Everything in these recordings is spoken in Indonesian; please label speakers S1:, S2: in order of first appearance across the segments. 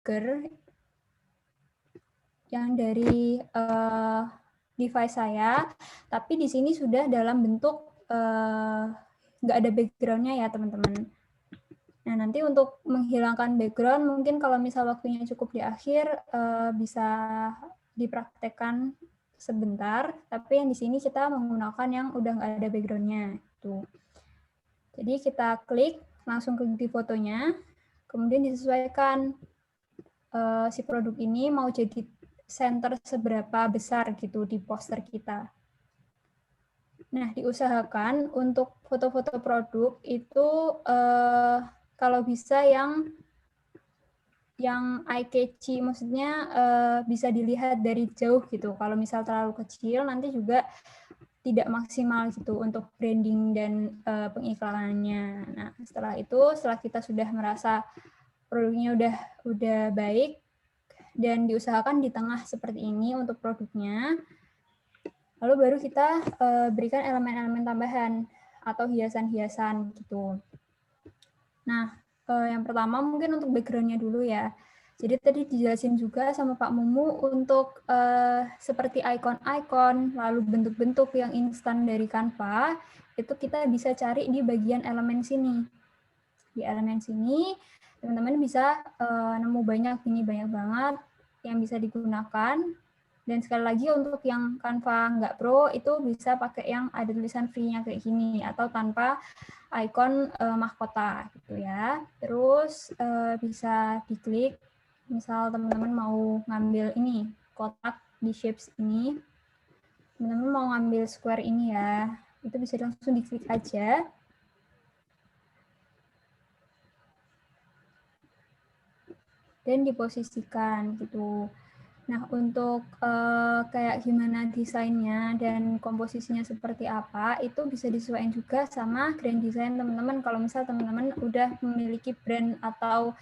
S1: blogger yang dari device saya, tapi di sini sudah dalam bentuk nggak ada background-nya ya teman-teman. Nah, nanti untuk menghilangkan background, mungkin kalau misal waktunya cukup di akhir, bisa dipraktekkan sebentar, tapi yang di sini kita menggunakan yang udah nggak ada background-nya. Tuh. Jadi kita klik, langsung klik di fotonya, kemudian disesuaikan si produk ini mau jadi center seberapa besar gitu di poster kita. Nah, diusahakan untuk foto-foto produk itu kalau bisa yang eye-catchy, maksudnya bisa dilihat dari jauh gitu. Kalau misal terlalu kecil, nanti juga tidak maksimal gitu untuk branding dan pengiklanannya. Nah, setelah kita sudah merasa produknya udah baik dan diusahakan di tengah seperti ini untuk produknya, lalu baru kita berikan elemen-elemen tambahan atau hiasan-hiasan gitu. Nah, yang pertama mungkin untuk background-nya dulu ya. Jadi tadi dijelasin juga sama Pak Mumu untuk seperti icon-icon, lalu bentuk-bentuk yang instan dari Canva, itu kita bisa cari di bagian elemen sini. Di elemen sini, teman-teman bisa nemu banyak banget yang bisa digunakan. Dan sekali lagi untuk yang Canva nggak pro, itu bisa pakai yang ada tulisan free-nya kayak gini, atau tanpa icon mahkota gitu ya. Terus bisa diklik, misal teman-teman mau ngambil ini, kotak di shapes ini, teman-teman mau ngambil square ini ya, itu bisa langsung diklik aja. Dan diposisikan gitu. Nah, untuk kayak gimana desainnya dan komposisinya seperti apa, itu bisa disesuaikan juga sama grand design teman-teman. Kalau misal teman-teman udah memiliki brand atau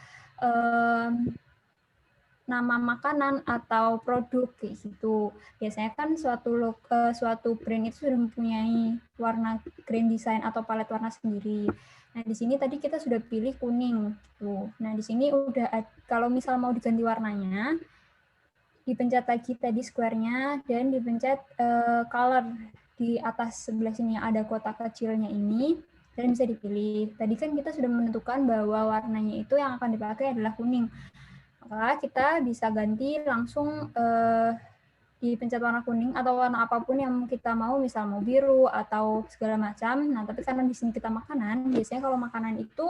S1: nama makanan atau produk kayak gitu. Biasanya kan suatu brand itu sudah mempunyai warna grand design atau palet warna sendiri. Nah, di sini tadi kita sudah pilih kuning tuh. Nah, di sini udah kalau misal mau diganti warnanya, dipencet lagi tadi square-nya dan dipencet color di atas sebelah sini yang ada kotak kecilnya ini dan bisa dipilih. Tadi kan kita sudah menentukan bahwa warnanya itu yang akan dipakai adalah kuning. Maka kita bisa ganti langsung dipencet warna kuning atau warna apapun yang kita mau, misal mau biru atau segala macam. Nah, tapi karena di sini kita makanan, biasanya kalau makanan itu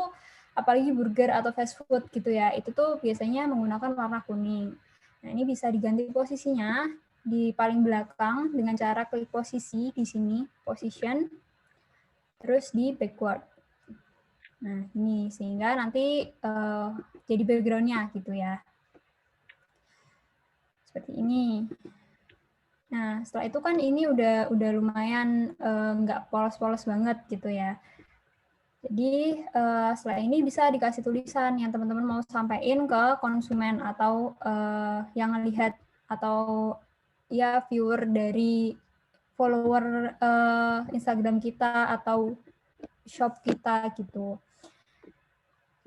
S1: apalagi burger atau fast food gitu ya, itu tuh biasanya menggunakan warna kuning. Nah, ini bisa diganti posisinya di paling belakang dengan cara klik posisi di sini, position, terus di backward. Nah, ini sehingga nanti jadi background-nya gitu ya. Seperti ini. Nah, setelah itu kan ini udah lumayan nggak polos-polos banget gitu ya. Jadi setelah ini bisa dikasih tulisan yang teman-teman mau sampaikan ke konsumen atau yang ngelihat atau ya viewer dari follower Instagram kita atau shop kita gitu.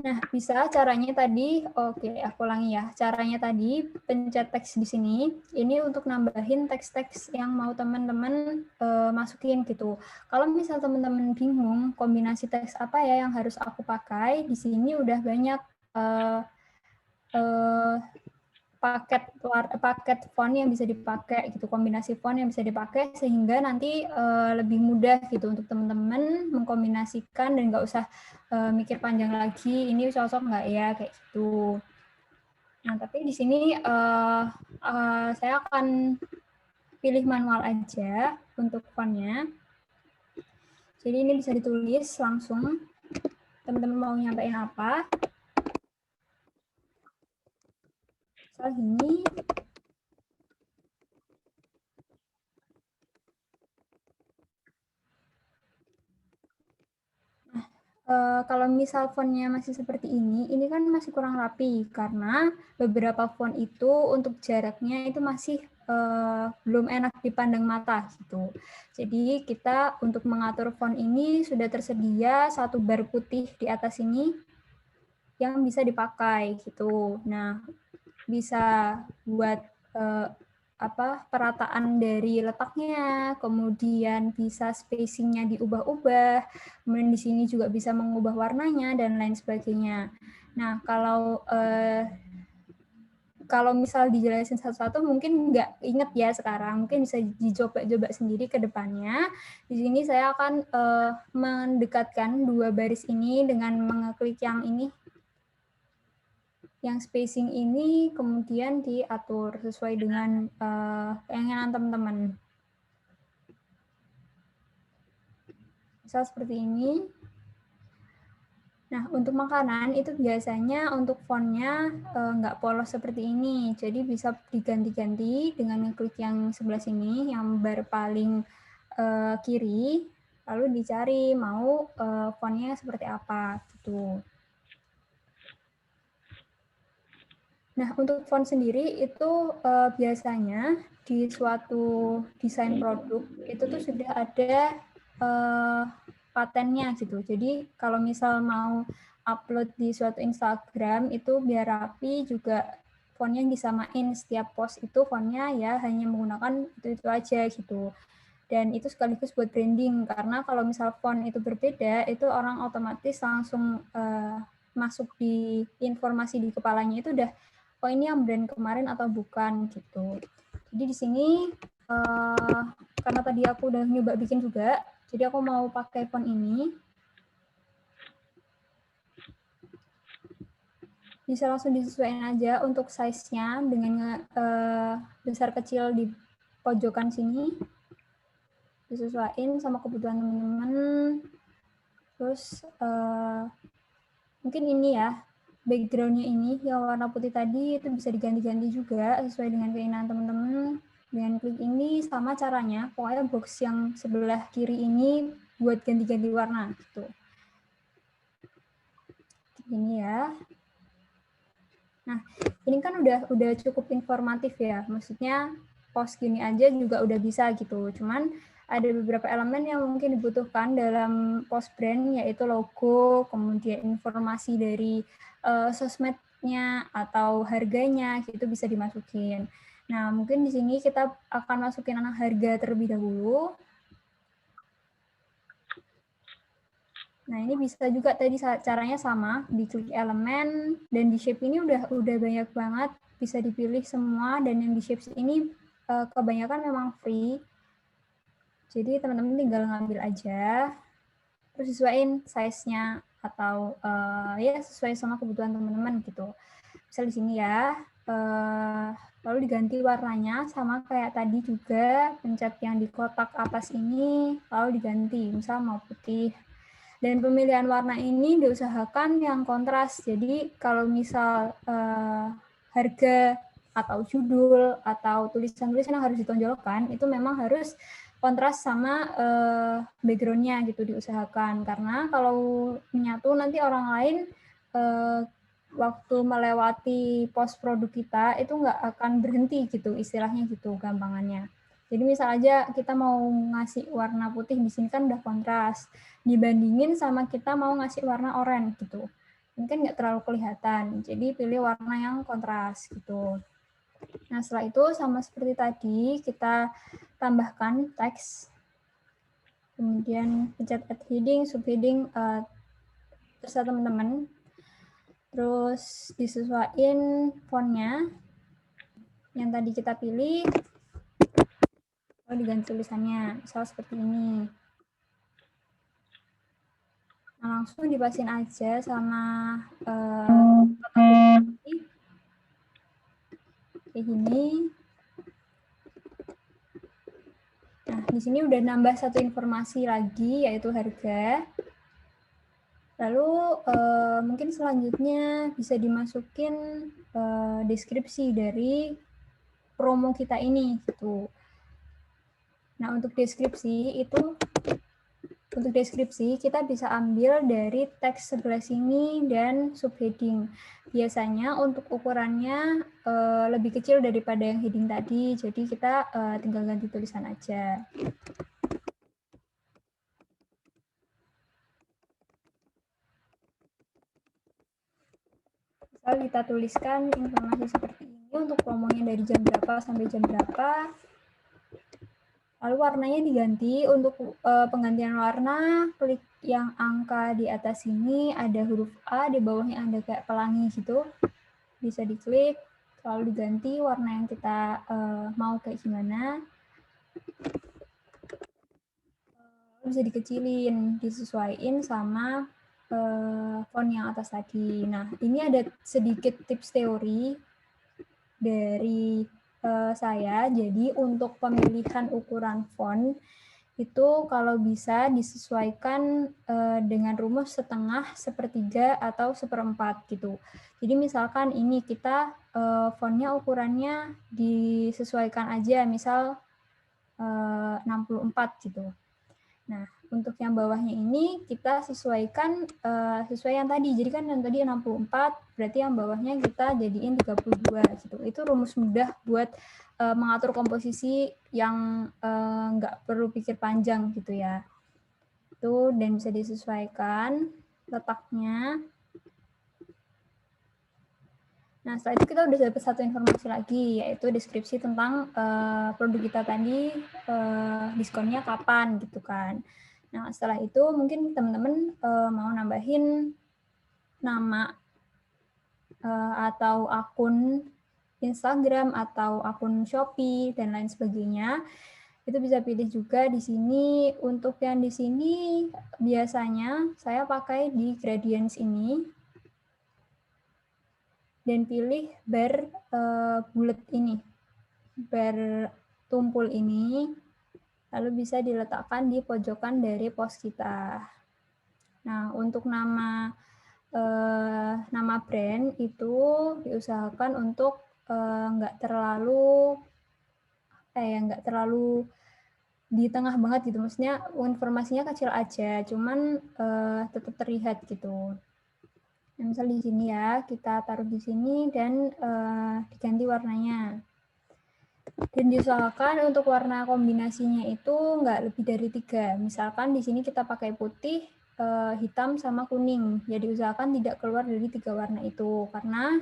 S1: Nah, bisa caranya tadi, oke, aku ulangi ya. Caranya tadi, pencet teks di sini, ini untuk nambahin teks-teks yang mau teman-teman masukin gitu. Kalau misal teman-teman bingung kombinasi teks apa ya yang harus aku pakai, di sini udah banyak paket font yang bisa dipakai gitu, kombinasi font yang bisa dipakai sehingga nanti lebih mudah gitu untuk teman-teman mengkombinasikan dan nggak usah mikir panjang lagi ini cocok nggak ya kayak gitu. Nah, tapi di sini saya akan pilih manual aja untuk fontnya. Jadi ini bisa ditulis langsung teman-teman mau nyampein apa. Soal ini kalau misal fontnya masih seperti ini kan masih kurang rapi karena beberapa font itu untuk jaraknya itu masih belum enak dipandang mata gitu. Jadi kita untuk mengatur font ini sudah tersedia satu bar putih di atas ini yang bisa dipakai gitu. Nah, bisa buat perataan dari letaknya, kemudian bisa spacingnya diubah-ubah, kemudian di sini juga bisa mengubah warnanya dan lain sebagainya. Nah, kalau misal dijelasin satu-satu mungkin nggak inget ya sekarang, mungkin bisa dicoba-coba sendiri ke depannya. Di sini saya akan mendekatkan dua baris ini dengan mengeklik yang ini, yang spacing ini, kemudian diatur sesuai dengan keinginan teman-teman. Misal seperti ini. Nah, untuk makanan itu biasanya untuk fontnya nggak polos seperti ini. Jadi bisa diganti-ganti dengan ngeklik yang sebelah sini, yang bar paling kiri, lalu dicari mau fontnya seperti apa gitu. Nah, untuk font sendiri itu biasanya di suatu desain produk itu tuh sudah ada patennya gitu. Jadi kalau misal mau upload di suatu Instagram itu biar rapi, juga fontnya disamain, setiap post itu fontnya ya hanya menggunakan itu aja gitu. Dan itu sekaligus buat branding, karena kalau misal font itu berbeda, itu orang otomatis langsung masuk di informasi di kepalanya itu udah, oh ini yang brand kemarin atau bukan gitu. Jadi di sini karena tadi aku udah nyoba bikin juga, jadi aku mau pakai font ini. Bisa langsung disesuaikan aja untuk size-nya dengan besar kecil di pojokan sini. Disesuaikan sama kebutuhan teman-teman. Terus mungkin ini ya, background-nya ini yang warna putih tadi itu bisa diganti-ganti juga sesuai dengan keinginan teman-teman. Dengan klik ini sama caranya, pokoknya box yang sebelah kiri ini buat ganti-ganti warna gitu. Ini ya. Nah, ini kan udah cukup informatif ya. Maksudnya post gini aja juga udah bisa gitu. Cuman ada beberapa elemen yang mungkin dibutuhkan dalam post brand, yaitu logo, kemudian informasi dari sosmednya atau harganya, gitu bisa dimasukin. Nah, mungkin di sini kita akan masukin harga terlebih dahulu. Nah, ini bisa juga tadi caranya sama, di klik elemen, dan di shape ini udah banyak banget, bisa dipilih semua, dan yang di shape ini kebanyakan memang free. Jadi teman-teman tinggal ngambil aja, terus sesuaiin size-nya, atau ya sesuai sama kebutuhan teman-teman gitu. Misal di sini ya, lalu diganti warnanya, sama kayak tadi juga, pencet yang di kotak atas ini, lalu diganti, misal mau putih. Dan pemilihan warna ini diusahakan yang kontras. Jadi kalau misal harga atau judul atau tulisan-tulisan yang harus ditonjolkan itu memang harus kontras sama background-nya gitu diusahakan. Karena kalau menyatu nanti orang lain waktu melewati post produk kita itu nggak akan berhenti gitu, istilahnya gitu gampangannya. Jadi misal aja kita mau ngasih warna putih, di sini kan udah kontras, dibandingin sama kita mau ngasih warna oranye gitu. Mungkin nggak terlalu kelihatan, jadi pilih warna yang kontras gitu. Nah setelah itu sama seperti tadi, kita tambahkan teks, kemudian pencet add heading, subheading, terserah teman-teman. Terus disesuaikan fontnya, yang tadi kita pilih, lalu diganti tulisannya, misal seperti ini. Nah, langsung dipasin aja sama kayak gini. Nah, di sini udah nambah satu informasi lagi, yaitu harga. Lalu mungkin selanjutnya bisa dimasukin deskripsi dari promo kita ini gitu. Nah, untuk deskripsi kita bisa ambil dari teks sebelah sini dan subheading. Biasanya untuk ukurannya lebih kecil daripada yang heading tadi, jadi kita tinggal ganti tulisan aja. Lalu kita tuliskan informasi seperti ini untuk promonya dari jam berapa sampai jam berapa. Lalu warnanya diganti. Untuk penggantian warna, klik yang angka di atas sini, ada huruf A, di bawahnya ada kayak pelangi gitu. Bisa diklik, lalu diganti warna yang kita mau kayak gimana. Bisa dikecilin, disesuaikan sama font yang atas tadi. Nah, ini ada sedikit tips teori dari saya. Jadi untuk pemilihan ukuran font itu kalau bisa disesuaikan dengan rumus setengah, sepertiga, atau seperempat gitu. Jadi misalkan ini kita fontnya ukurannya disesuaikan aja, misal 64 gitu. Nah, untuk yang bawahnya ini kita sesuaikan sesuai yang tadi. Jadi kan yang tadi 64, berarti yang bawahnya kita jadiin 32 gitu. Itu rumus mudah buat mengatur komposisi yang nggak perlu pikir panjang gitu ya. Itu dan bisa disesuaikan letaknya. Nah, setelah itu kita udah dapat satu informasi lagi, yaitu deskripsi tentang produk kita tadi, diskonnya kapan gitu kan. Nah, setelah itu mungkin teman-teman mau nambahin nama atau akun Instagram atau akun Shopee dan lain sebagainya. Itu bisa pilih juga di sini. Untuk yang di sini biasanya saya pakai di Gradients ini dan pilih bar bulat ini, bar tumpul ini, lalu bisa diletakkan di pojokan dari post kita. Nah, untuk nama brand itu diusahakan untuk nggak terlalu di tengah banget gitu, maksudnya informasinya kecil aja, cuman tetap terlihat gitu. Nah, misal di sini ya, kita taruh di sini dan diganti warnanya. Dan diusahakan untuk warna kombinasinya itu nggak lebih dari 3. Misalkan di sini kita pakai putih, hitam, sama kuning. Jadi usahakan tidak keluar dari 3 warna itu. Karena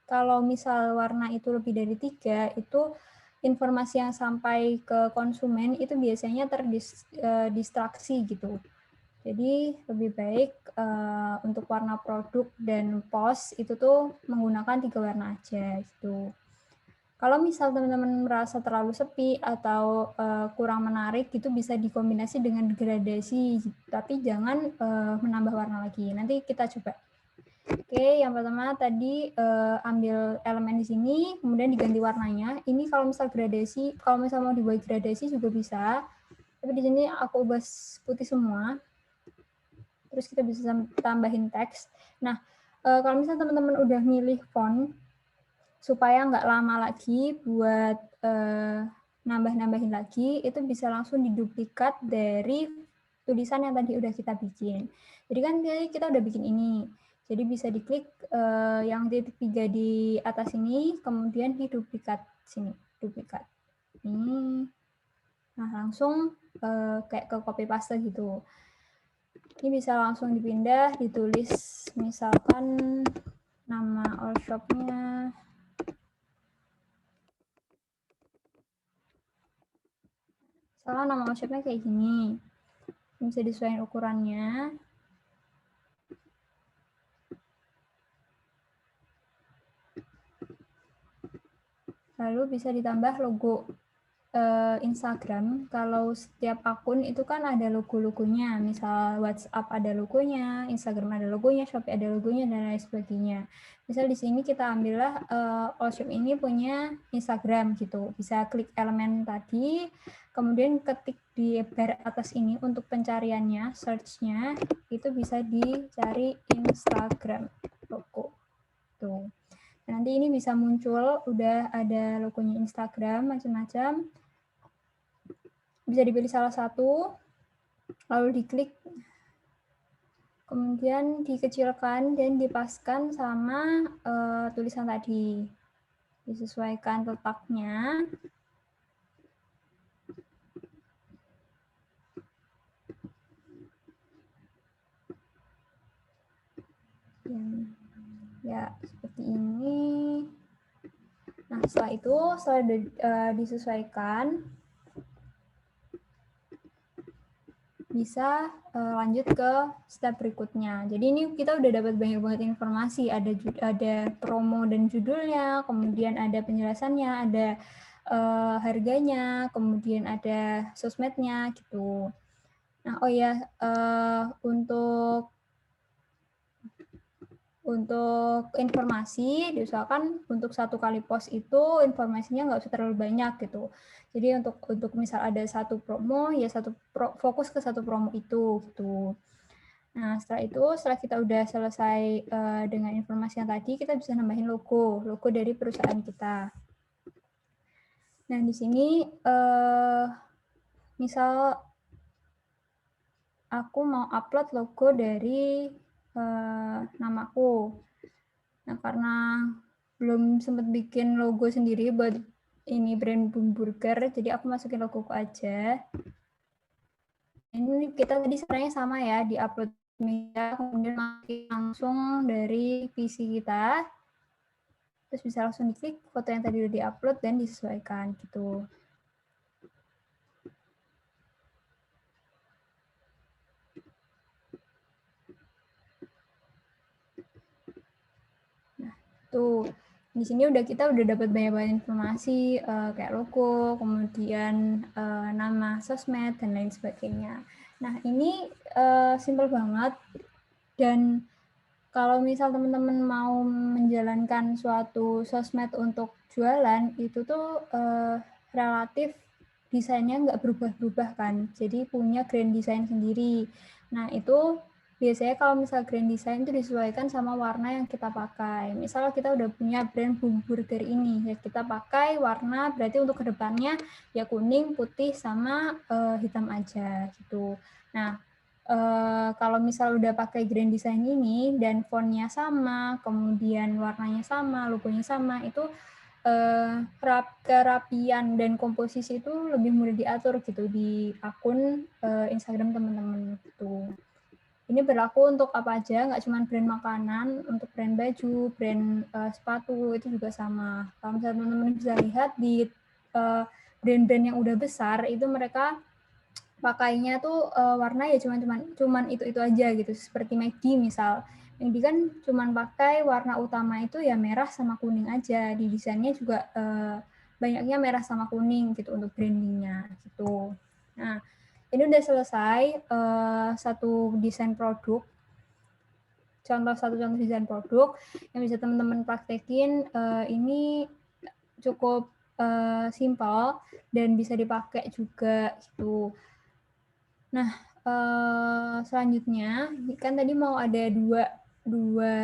S1: kalau misal warna itu lebih dari 3, itu informasi yang sampai ke konsumen itu biasanya terdistraksi gitu. Jadi lebih baik untuk warna produk dan post itu tuh menggunakan 3 warna aja gitu. Kalau misal teman-teman merasa terlalu sepi atau kurang menarik, itu bisa dikombinasi dengan gradasi, tapi jangan menambah warna lagi. Nanti kita coba. Oke, yang pertama tadi ambil elemen di sini, kemudian diganti warnanya. Ini kalau misal gradasi, kalau misal mau dibuat gradasi juga bisa. Tapi di sini aku ubah putih semua. Terus kita bisa tambahin teks. Nah, kalau misal teman-teman udah milih font, supaya nggak lama lagi buat nambah-nambahin lagi, itu bisa langsung diduplikat dari tulisan yang tadi udah kita bikin. Jadi kan kita udah bikin ini. Jadi bisa diklik yang titik 3 di atas ini, kemudian diduplikat sini, duplikat. Ini. Nah, langsung kayak ke copy paste gitu. Ini bisa langsung dipindah, ditulis misalkan nama all shop-nya. Misalkan nama all shop-nya kayak gini. Bisa disesuaikan ukurannya. Lalu bisa ditambah logo Instagram. Kalau setiap akun itu kan ada logo-logonya. Misal WhatsApp ada logonya, Instagram ada logonya, Shopee ada logonya, dan lain sebagainya. Misal di sini kita ambillah all shop ini punya Instagram gitu. Bisa klik elemen tadi, kemudian ketik di bar atas ini untuk pencariannya, search-nya, itu bisa dicari Instagram logo. Tuh. Nanti ini bisa muncul, udah ada logonya Instagram, macam-macam. Bisa dipilih salah satu, lalu diklik, kemudian dikecilkan dan dipaskan sama tulisan tadi. Disesuaikan letaknya. Ya, seperti ini. Nah, setelah itu, setelah disesuaikan, bisa lanjut ke step berikutnya. Jadi ini kita udah dapat banyak banget informasi, ada promo dan judulnya, kemudian ada penjelasannya, ada harganya, kemudian ada sosmednya gitu. Nah, oh ya, untuk informasi, diusahakan untuk satu kali post itu informasinya nggak usah terlalu banyak gitu. Jadi untuk misal ada satu promo, ya fokus ke satu promo itu gitu. Nah, setelah kita udah selesai dengan informasi yang tadi, kita bisa nambahin logo dari perusahaan kita. Nah, di sini misal aku mau upload logo dari namaku. Nah, karena belum sempat bikin logo sendiri buat ini brand Burger, jadi aku masukin logoku aja. Ini kita tadi sebenarnya sama ya, di-upload media, kemudian langsung dari PC kita. Terus bisa langsung diklik foto yang tadi udah di-upload dan disesuaikan gitu. Nah, tuh. Di sini kita udah dapat banyak informasi kayak logo, kemudian nama sosmed dan lain sebagainya. Nah, ini simpel banget, dan kalau misal teman-teman mau menjalankan suatu sosmed untuk jualan, itu tuh relatif desainnya nggak berubah-berubah kan, jadi punya grand design sendiri. Nah, itu biasanya kalau misal grand design itu disesuaikan sama warna yang kita pakai. Misal kita udah punya brand Burger ini, ya kita pakai warna, berarti untuk kedepannya ya kuning, putih, sama hitam aja gitu. Nah, kalau misal udah pakai grand design ini dan fontnya sama, kemudian warnanya sama, logonya sama, itu kerapian dan komposisi itu lebih mudah diatur gitu di akun Instagram teman-teman gitu. Ini berlaku untuk apa aja, nggak cuma brand makanan, untuk brand baju, brand sepatu itu juga sama. Kalau misalnya teman-teman bisa lihat di brand-brand yang udah besar, itu mereka pakainya tuh warna ya cuman itu aja gitu, seperti McD misal. McD kan cuman pakai warna utama itu ya merah sama kuning aja, di desainnya juga banyaknya merah sama kuning gitu untuk brandingnya gitu. Nah, ini udah selesai satu contoh desain produk yang bisa teman-teman praktekin. Ini cukup simpel dan bisa dipakai juga gitu. Nah, selanjutnya kan tadi mau ada dua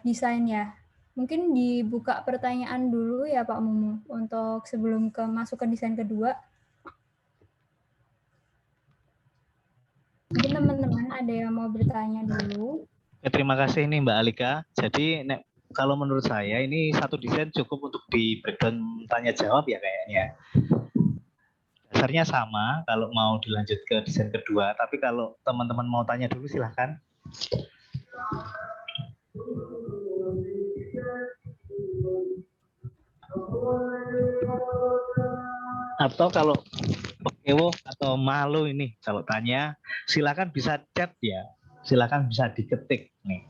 S1: desain ya. Mungkin dibuka pertanyaan dulu ya Pak Mumu untuk sebelum masuk ke desain kedua. Mungkin teman-teman ada yang mau bertanya dulu.
S2: Terima kasih nih Mbak Alika. Jadi kalau menurut saya ini satu desain cukup untuk di breakdown tanya jawab ya kayaknya. Dasarnya sama kalau mau dilanjut ke desain kedua, tapi kalau teman-teman mau tanya dulu silahkan. Atau kalau Ewo atau malu ini kalau tanya silakan bisa chat ya, silakan bisa diketik nih.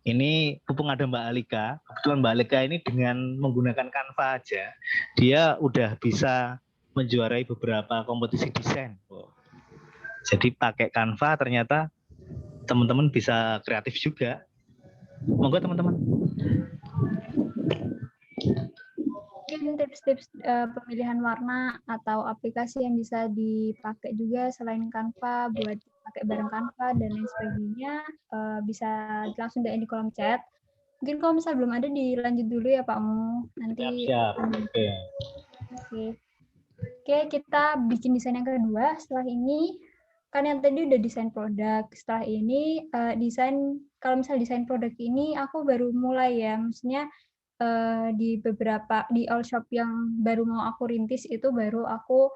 S2: Ini mumpung ada Mbak Alika, kebetulan Mbak Alika ini dengan menggunakan Canva aja, dia udah bisa menjuarai beberapa kompetisi desain. Jadi pakai Canva ternyata teman-teman bisa kreatif juga. Monggo teman-teman.
S1: Mungkin tips-tips pemilihan warna atau aplikasi yang bisa dipakai juga selain Canva buat pakai bareng Canva dan lain sebagainya, bisa langsung di kolom chat. Mungkin kalau misalnya belum ada dilanjut dulu ya Pak Mu. Nanti
S2: Siap.
S1: Oke, kita bikin desain yang kedua. Setelah ini kan yang tadi udah desain produk. Setelah ini kalau misalnya desain produk ini aku baru mulai ya, maksudnya di all shop yang baru mau aku rintis itu baru aku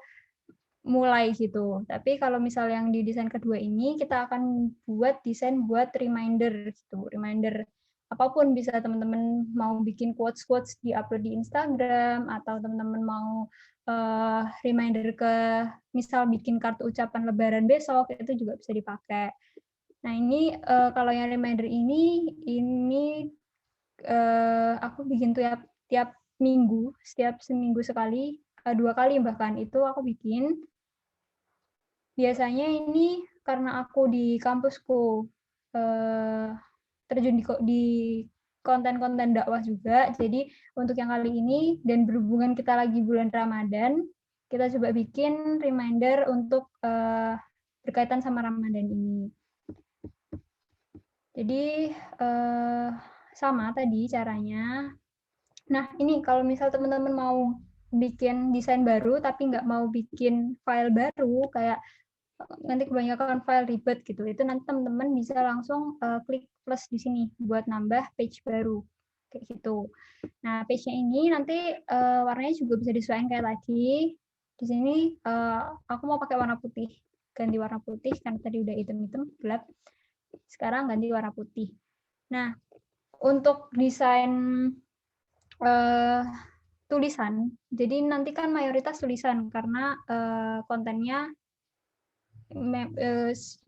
S1: mulai gitu. Tapi kalau misal yang di desain kedua ini kita akan buat desain buat reminder gitu. Reminder apapun, bisa teman-teman mau bikin quotes-quotes di-upload di Instagram, atau teman-teman mau reminder ke misal bikin kartu ucapan lebaran besok, itu juga bisa dipakai. Nah ini kalau yang reminder ini aku bikin tiap minggu, setiap seminggu sekali, 2 kali bahkan itu aku bikin. Biasanya ini karena aku di kampusku terjun di konten-konten dakwah juga, jadi untuk yang kali ini dan berhubungan kita lagi bulan Ramadan, kita coba bikin reminder untuk berkaitan sama Ramadan ini. Jadi sama tadi caranya. Nah ini kalau misal teman-teman mau bikin desain baru tapi nggak mau bikin file baru, kayak nanti kebanyakan file ribet gitu, itu nanti teman-teman bisa langsung klik plus di sini buat nambah page baru kayak gitu. Nah page-nya ini nanti warnanya juga bisa disesuaikan kayak tadi. Di sini aku mau pakai warna putih, ganti warna putih karena tadi udah hitam-hitam gelap, sekarang ganti warna putih. Nah untuk desain tulisan, jadi nanti kan mayoritas tulisan karena kontennya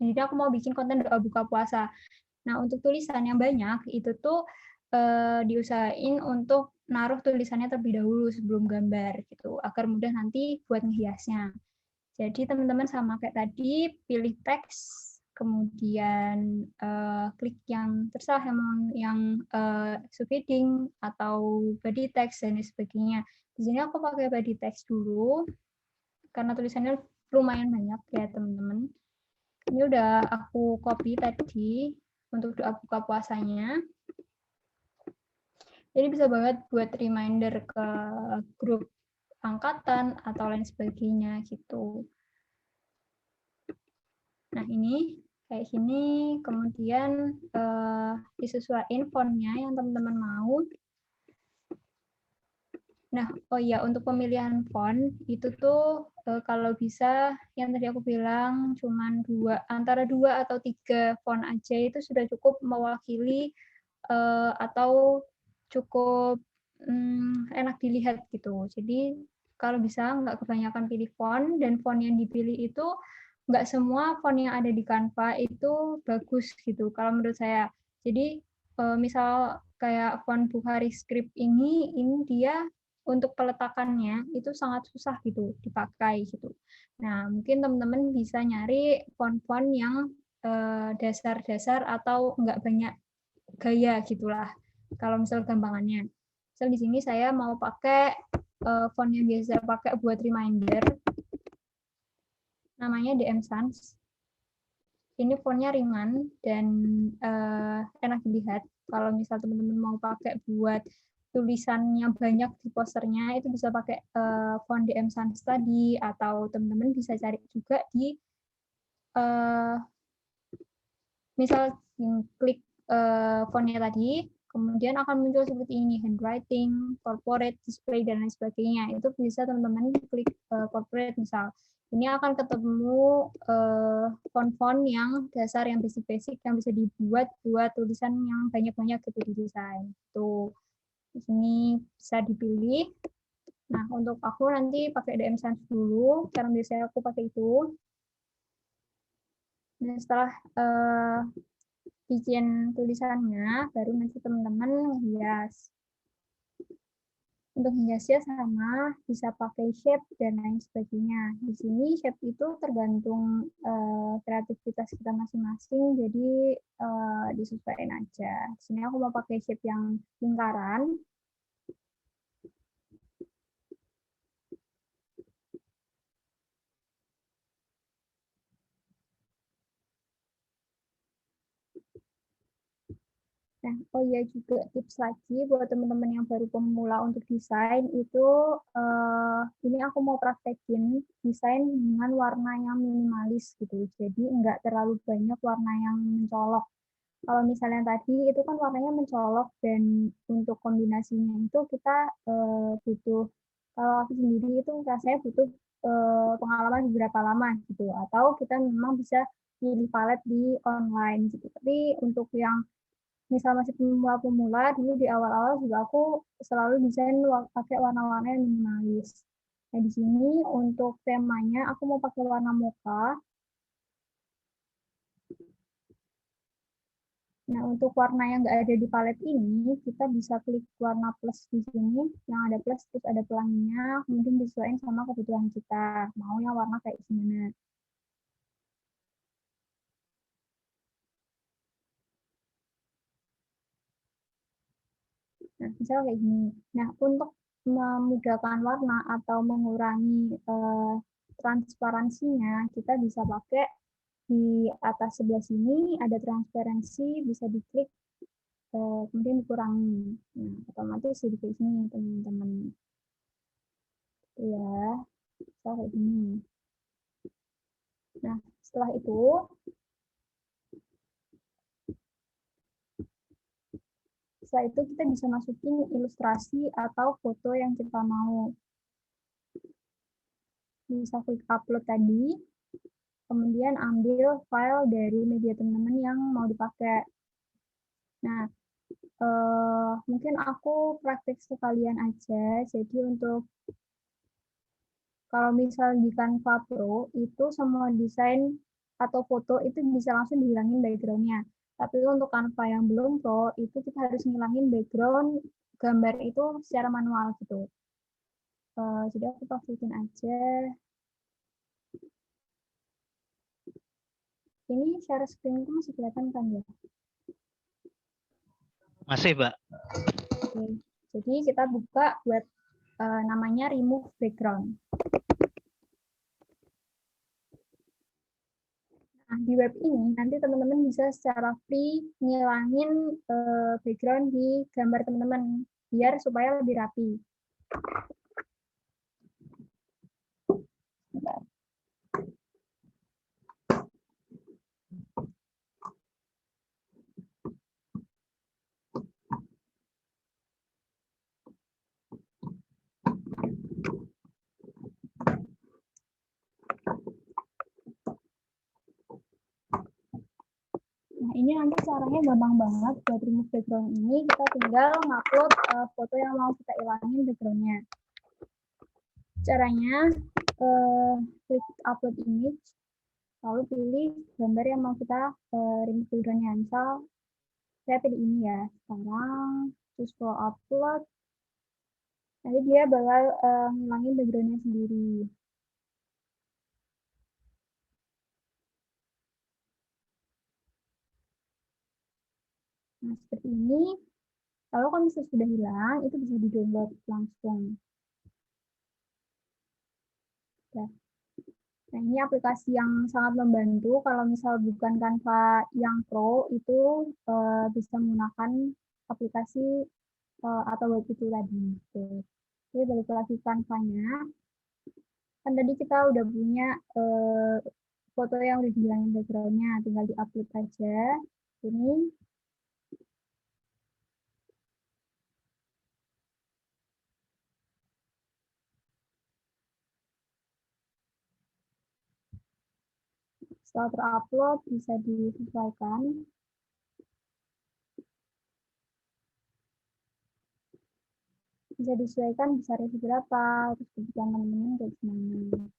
S1: jadi aku mau bikin konten doa buka puasa. Nah, untuk tulisan yang banyak itu tuh diusahain untuk naruh tulisannya terlebih dahulu sebelum gambar gitu, agar mudah nanti buat ngehiasnya. Jadi teman-teman sama kayak tadi, pilih teks, kemudian klik yang terserah yang subheading atau body text dan sebagainya. Di sini aku pakai body text dulu karena tulisannya lumayan banyak ya teman-teman. Ini udah aku copy tadi untuk doa buka puasanya. Jadi bisa banget buat reminder ke grup angkatan atau lain sebagainya gitu. Nah ini kayak gini, kemudian disesuaikan fontnya yang teman-teman mau. Nah, oh iya, untuk pemilihan font itu tuh kalau bisa yang tadi aku bilang cuman antara 2 atau 3 font aja itu sudah cukup mewakili atau cukup enak dilihat gitu. Jadi kalau bisa nggak kebanyakan pilih font, dan font yang dipilih itu nggak semua font yang ada di Canva itu bagus gitu kalau menurut saya. Jadi misal kayak font Bukhari Script ini dia untuk peletakannya itu sangat susah gitu dipakai gitu. Nah, mungkin teman-teman bisa nyari font-font yang dasar-dasar atau enggak banyak gaya gitulah. Kalau misal gampangannya. Misal di sini saya mau pakai font yang biasa pakai buat reminder. Namanya DM Sans. Ini fontnya ringan dan enak dilihat. Kalau misal teman-teman mau pakai buat tulisannya banyak di posternya, itu bisa pakai font DM Sans tadi, atau teman-teman bisa cari juga di misal klik fontnya tadi, kemudian akan muncul seperti ini, handwriting, corporate, display, dan lain sebagainya. Itu bisa teman-teman klik corporate misal. Ini akan ketemu font-font yang dasar, yang basic-basic, yang bisa dibuat buat tulisan yang banyak-banyak gitu di desain. Tuh, di sini bisa dipilih. Nah, untuk aku nanti pakai DM Sans dulu, karena biasanya aku pakai itu. Dan setelah bikin tulisannya, baru nanti teman-teman hias. Untuk hiasnya sama, bisa pakai shape dan lain sebagainya. Di sini shape itu tergantung kreativitas kita masing-masing, jadi disesuaikan aja. Di sini aku mau pakai shape yang lingkaran. Nah, oh iya juga tips lagi buat teman-teman yang baru pemula untuk desain itu, ini aku mau praktekin desain dengan warna yang minimalis gitu. Jadi enggak terlalu banyak warna yang mencolok. Kalau misalnya tadi itu kan warnanya mencolok dan untuk kombinasinya itu kita butuh, kalau aku sendiri itu rasanya butuh pengalaman beberapa lama gitu. Atau kita memang bisa pilih palet di online gitu. Tapi untuk yang misal masih pemula-pemula, dulu di awal-awal juga aku selalu desain pakai warna-warna yang minimalis. Nah, di sini untuk temanya aku mau pakai warna mocha. Nah, untuk warna yang nggak ada di palet ini, kita bisa klik warna plus di sini, yang ada plus terus ada pelanginya, kemudian disesuaikan sama kebutuhan kita. Mau yang warna kayak gimana. Nah, misalnya kayak gini. Nah, untuk memudahkan warna atau mengurangi transparansinya, kita bisa pakai di atas sebelah sini ada transparansi, bisa diklik, kemudian dikurangi. Nah, otomatis jadi kayak sini, teman-teman. Ya, kayak gini. Nah, setelah itu, kita bisa masukin ilustrasi atau foto yang kita mau. Bisa klik upload tadi, kemudian ambil file dari media teman-teman yang mau dipakai. Nah, mungkin aku praktik sekalian aja. Jadi untuk kalau misal di Canva Pro, itu semua desain atau foto itu bisa langsung dihilangin background-nya. Tapi untuk Canva yang belum Pro, itu kita harus ngilangin background gambar itu secara manual gitu. Jadi aku praktikin aja. Ini share screen itu masih kelihatan kan ya?
S2: Masih, Mbak.
S1: Oke. Jadi kita buka web namanya remove background. Nah, di web ini nanti teman-teman bisa secara free ngilangin background di gambar teman-teman biar supaya lebih rapi. Bentar. Nah, ini nanti caranya gampang banget buat remove background ini. Kita tinggal ngupload foto yang mau kita ilangin background-nya. Caranya, klik upload image, lalu pilih gambar yang mau kita remove background-nya. Misal, saya pilih ini ya. Sekarang, terus scroll upload. Nanti dia bakal ngilangin background-nya sendiri. Nah, seperti ini. Lalu kalau misalnya sudah hilang, itu bisa di-download langsung. Ya. Nah, ini aplikasi yang sangat membantu. Kalau misal bukan Canva yang Pro, itu bisa menggunakan aplikasi atau web itu tadi. Oke, balik lagi Canva-nya. Kan tadi kita udah punya foto yang udah dihilangin background-nya, tinggal di-upload aja. Ini. Setelah terupload, bisa disesuaikan. Bisa disesuaikan besarnya berapa, terus kebutuhan teman-teman kayak gimana.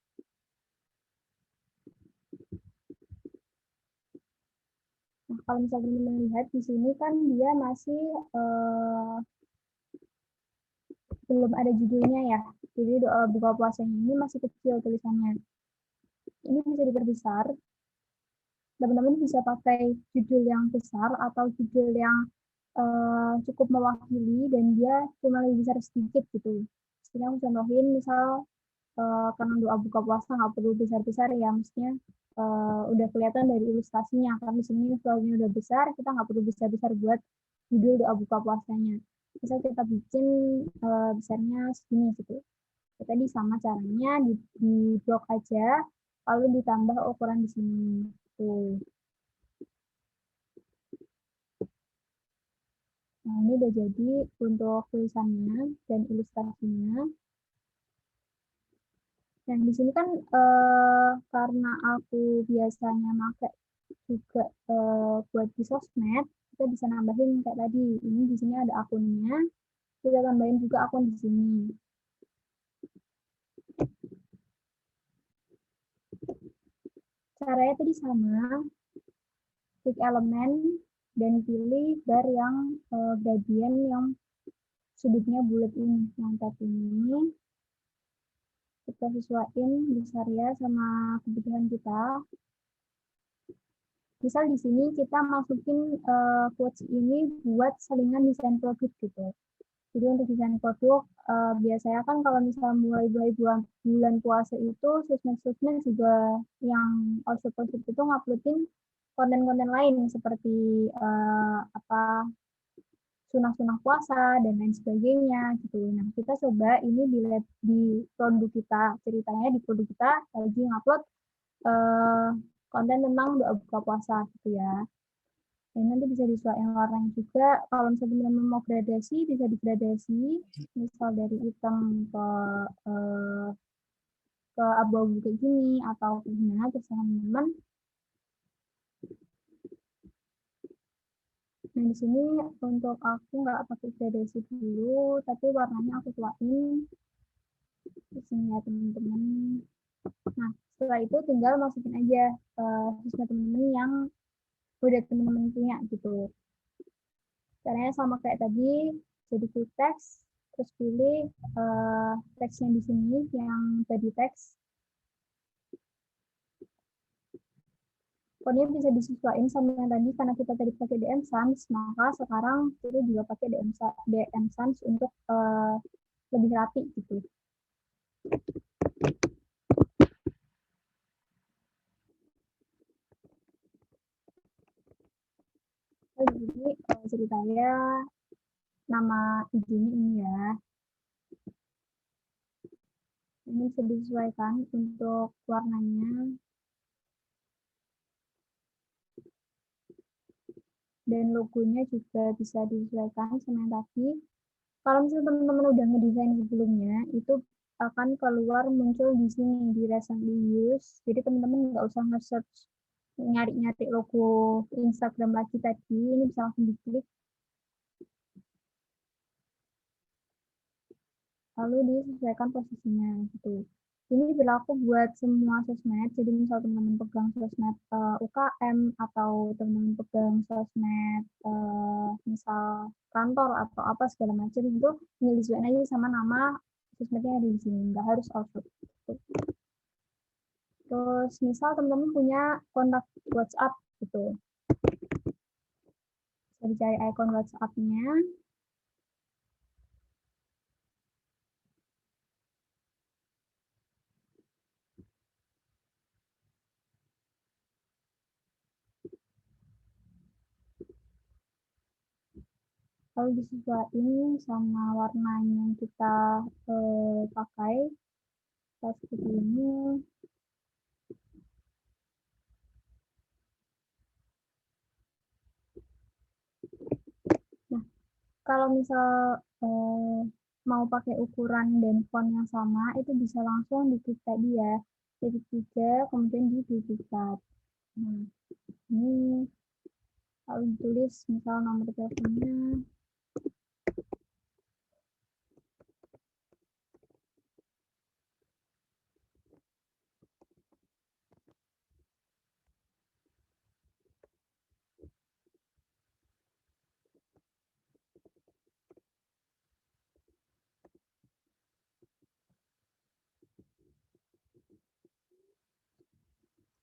S1: Nah, kalau misalnya teman-teman lihat di sini kan dia masih belum ada judulnya ya. Jadi doa buka puasanya ini masih kecil tulisannya. Ini bisa diperbesar. Teman-teman bisa pakai judul yang besar atau judul yang cukup mewakili dan dia cuma lebih besar sedikit gitu. Jadi aku contohin misal karena doa buka puasa nggak perlu besar-besar ya, mestinya udah kelihatan dari ilustrasinya. Karena di sini ilustrasinya udah besar, kita nggak perlu besar-besar buat judul doa buka puasanya. Bisa kita bikin besarnya segini gitu. Tadi sama caranya di blok aja, lalu ditambah ukuran di sini. Tuh. Nah, ini udah jadi untuk tulisannya dan ilustrasinya. Dan di sini kan karena aku biasanya pakai juga buat di sosmed, kita bisa nambahin kayak tadi. Ini di sini ada akunnya, kita tambahin juga akun di sini. Caranya tadi sama, klik elemen dan pilih bar yang gradient yang sudutnya bulat ini. Yang tadi ini kita sesuaiin besarnya sama kebutuhan kita. Misal di sini kita masukin quotes ini buat selingan desain produk gitu. Jadi untuk desain produk, biasanya kan kalau misalnya mulai bulan puasa itu, sosmed-sosmed juga yang outsource itu nguploadin konten-konten lain seperti sunah-sunah puasa dan lain sebagainya gitu. Nah, kita coba ini dilihat di produk kita, ceritanya di produk kita lagi ngupload konten tentang doa buka puasa gitu ya. Dan nanti bisa disesuaikan warnanya juga. Kalau misalnya teman-teman mau gradasi, bisa digradasi. Misal dari hitam ke abu-abu kayak gini, atau gimana, terserah teman-teman. Nah, di sini untuk aku nggak pakai gradasi dulu, tapi warnanya aku tuain. Di sini ya, teman-teman. Nah, setelah itu tinggal masukin aja siswa teman-teman yang udah teman-teman punya gitu. Caranya sama kayak tadi, jadi klik teks, terus pilih teksnya di sini yang body text. Pokoknya bisa disesuaikan sama yang tadi, karena kita tadi pakai DM Sans, maka sekarang kita juga pakai DM Sans untuk lebih rapi gitu. Jadi ceritanya nama IG-nya ini ya. Ini bisa disesuaikan untuk warnanya. Dan logonya juga bisa disesuaikan sama yang tadi. Kalau misalnya teman-teman udah ngedesain sebelumnya, itu akan keluar muncul di sini, di recently used. Jadi teman-teman nggak usah nge-search, nyari-nyari logo Instagram lagi tadi, ini bisa langsung diklik. Lalu disesuaikan posisinya gitu. Ini berlaku buat semua sosmed, jadi misal teman-teman pegang sosmed UKM atau teman-teman pegang sosmed misal kantor atau apa segala macam, itu menyesuaikan aja sama nama sosmednya di sini, nggak harus output. Terus misal teman-teman punya kontak WhatsApp gitu, bisa dicari icon WhatsApp-nya. Lalu disesuaikan sama warna yang kita pakai, seperti ini. Nah, kalau misal mau pakai ukuran dan font yang sama, itu bisa langsung diklik tadi ya, titik 3, kemudian diduplikat. Nah, ini lalu ditulis misal nomor teleponnya.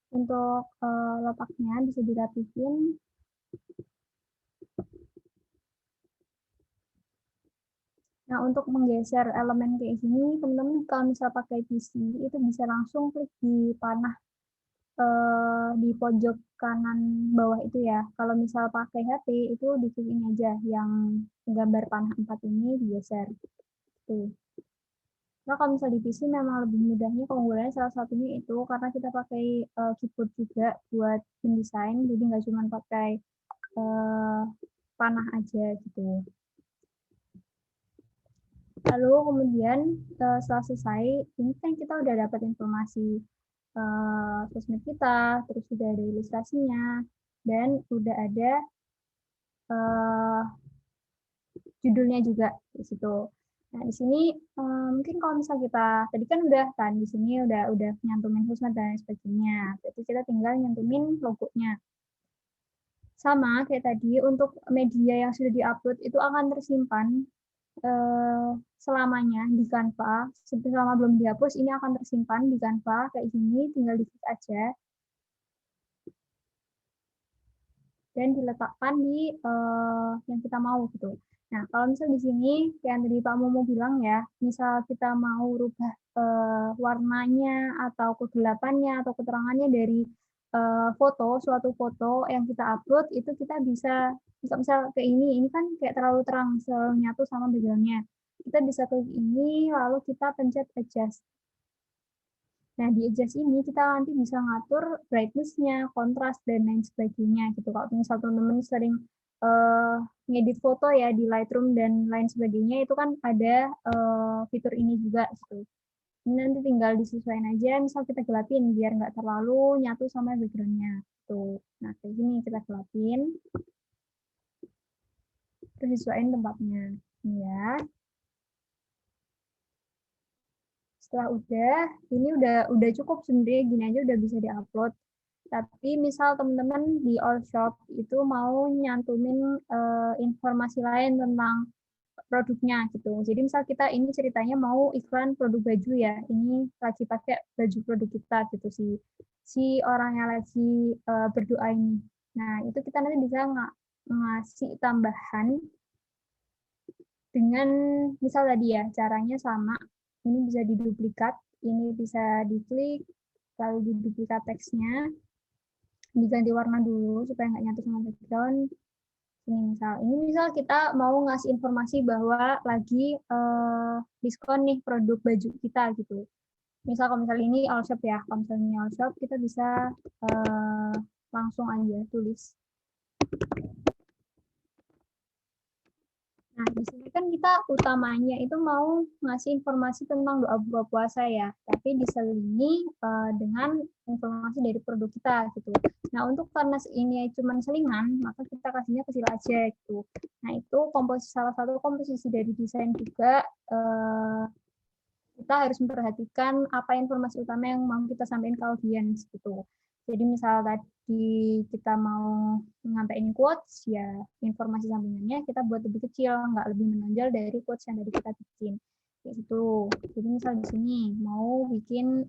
S1: Untuk letaknya bisa dirapihin. Nah, untuk menggeser elemen kayak gini, teman-teman kalau misal pakai PC, itu bisa langsung klik di panah di pojok kanan bawah itu ya. Kalau misal pakai HP, itu diklik ini aja, yang gambar panah 4 ini digeser. Tuh. Nah, kalau misal di PC memang lebih mudahnya, keunggulannya salah satunya itu karena kita pakai keyboard juga buat mendesain, jadi nggak cuma pakai panah aja gitu. Lalu kemudian setelah selesai, ini kan kita udah dapat informasi sosmed kita, terus sudah ada ilustrasinya, dan udah ada judulnya juga di situ. Nah, di sini mungkin kalau misal kita tadi kan udah kan di sini udah nyantumin sosmed dan sebagainya. Berarti kita tinggal nyantumin logonya. Sama kayak tadi untuk media yang sudah diupload itu akan tersimpan selamanya di Canva. Selama belum dihapus ini akan tersimpan di Canva kayak gini, tinggal di-klik aja dan diletakkan di yang kita mau gitu. Nah, kalau misal di sini yang tadi Pak Momo bilang ya, misal kita mau rubah warnanya atau kegelapannya atau keterangannya dari suatu foto yang kita upload itu kita bisa misal kayak ini kan kayak terlalu terang selalu nyatu sama background-nya. Kita bisa klik ini lalu kita pencet adjust. Nah, di adjust ini kita nanti bisa ngatur brightness-nya, kontras, dan lain sebagainya gitu. Kalau misal teman-teman sering ngedit foto ya di Lightroom dan lain sebagainya, itu kan ada fitur ini juga gitu. Ini nanti tinggal disesuaikan aja, misal kita gelapin biar nggak terlalu nyatu sama background-nya. Tuh. Nah, kayak gini kita gelapin. Terus sesuaiin tempatnya. Ya. Setelah ini udah cukup sebenarnya, gini aja udah bisa diupload. Tapi misal teman-teman di all shop itu mau nyantumin informasi lain tentang produknya gitu. Jadi misal kita ini ceritanya mau iklan produk baju ya, ini lagi pakai baju produk kita gitu si orang yang lagi berdoa ini. Nah itu kita nanti bisa ngasih tambahan dengan misal tadi ya caranya sama. Ini bisa diduplikat, ini bisa diklik, lalu diduplikat teksnya, diganti warna dulu supaya nggak nyatu sama background. Ini misal kita mau ngasih informasi bahwa lagi diskon nih produk baju kita gitu. Misal kalau misalnya ini all shop ya, kalau misalnya ini all shop kita bisa langsung aja tulis. Nah, di sini kan kita utamanya itu mau ngasih informasi tentang doa buka puasa ya, tapi diselingi dengan informasi dari produk kita gitu. Nah, untuk karena ini cuma selingan, maka kita kasihnya kecil aja gitu. Nah, itu salah satu komposisi dari desain juga kita harus memperhatikan apa informasi utama yang mau kita sampaikan ke audiens gitu. Jadi misal tadi kita mau menyampaikan quotes, ya informasi sampingannya kita buat lebih kecil, nggak lebih menonjol dari quotes yang tadi kita bikin. Kayak gitu. Jadi misal di sini mau bikin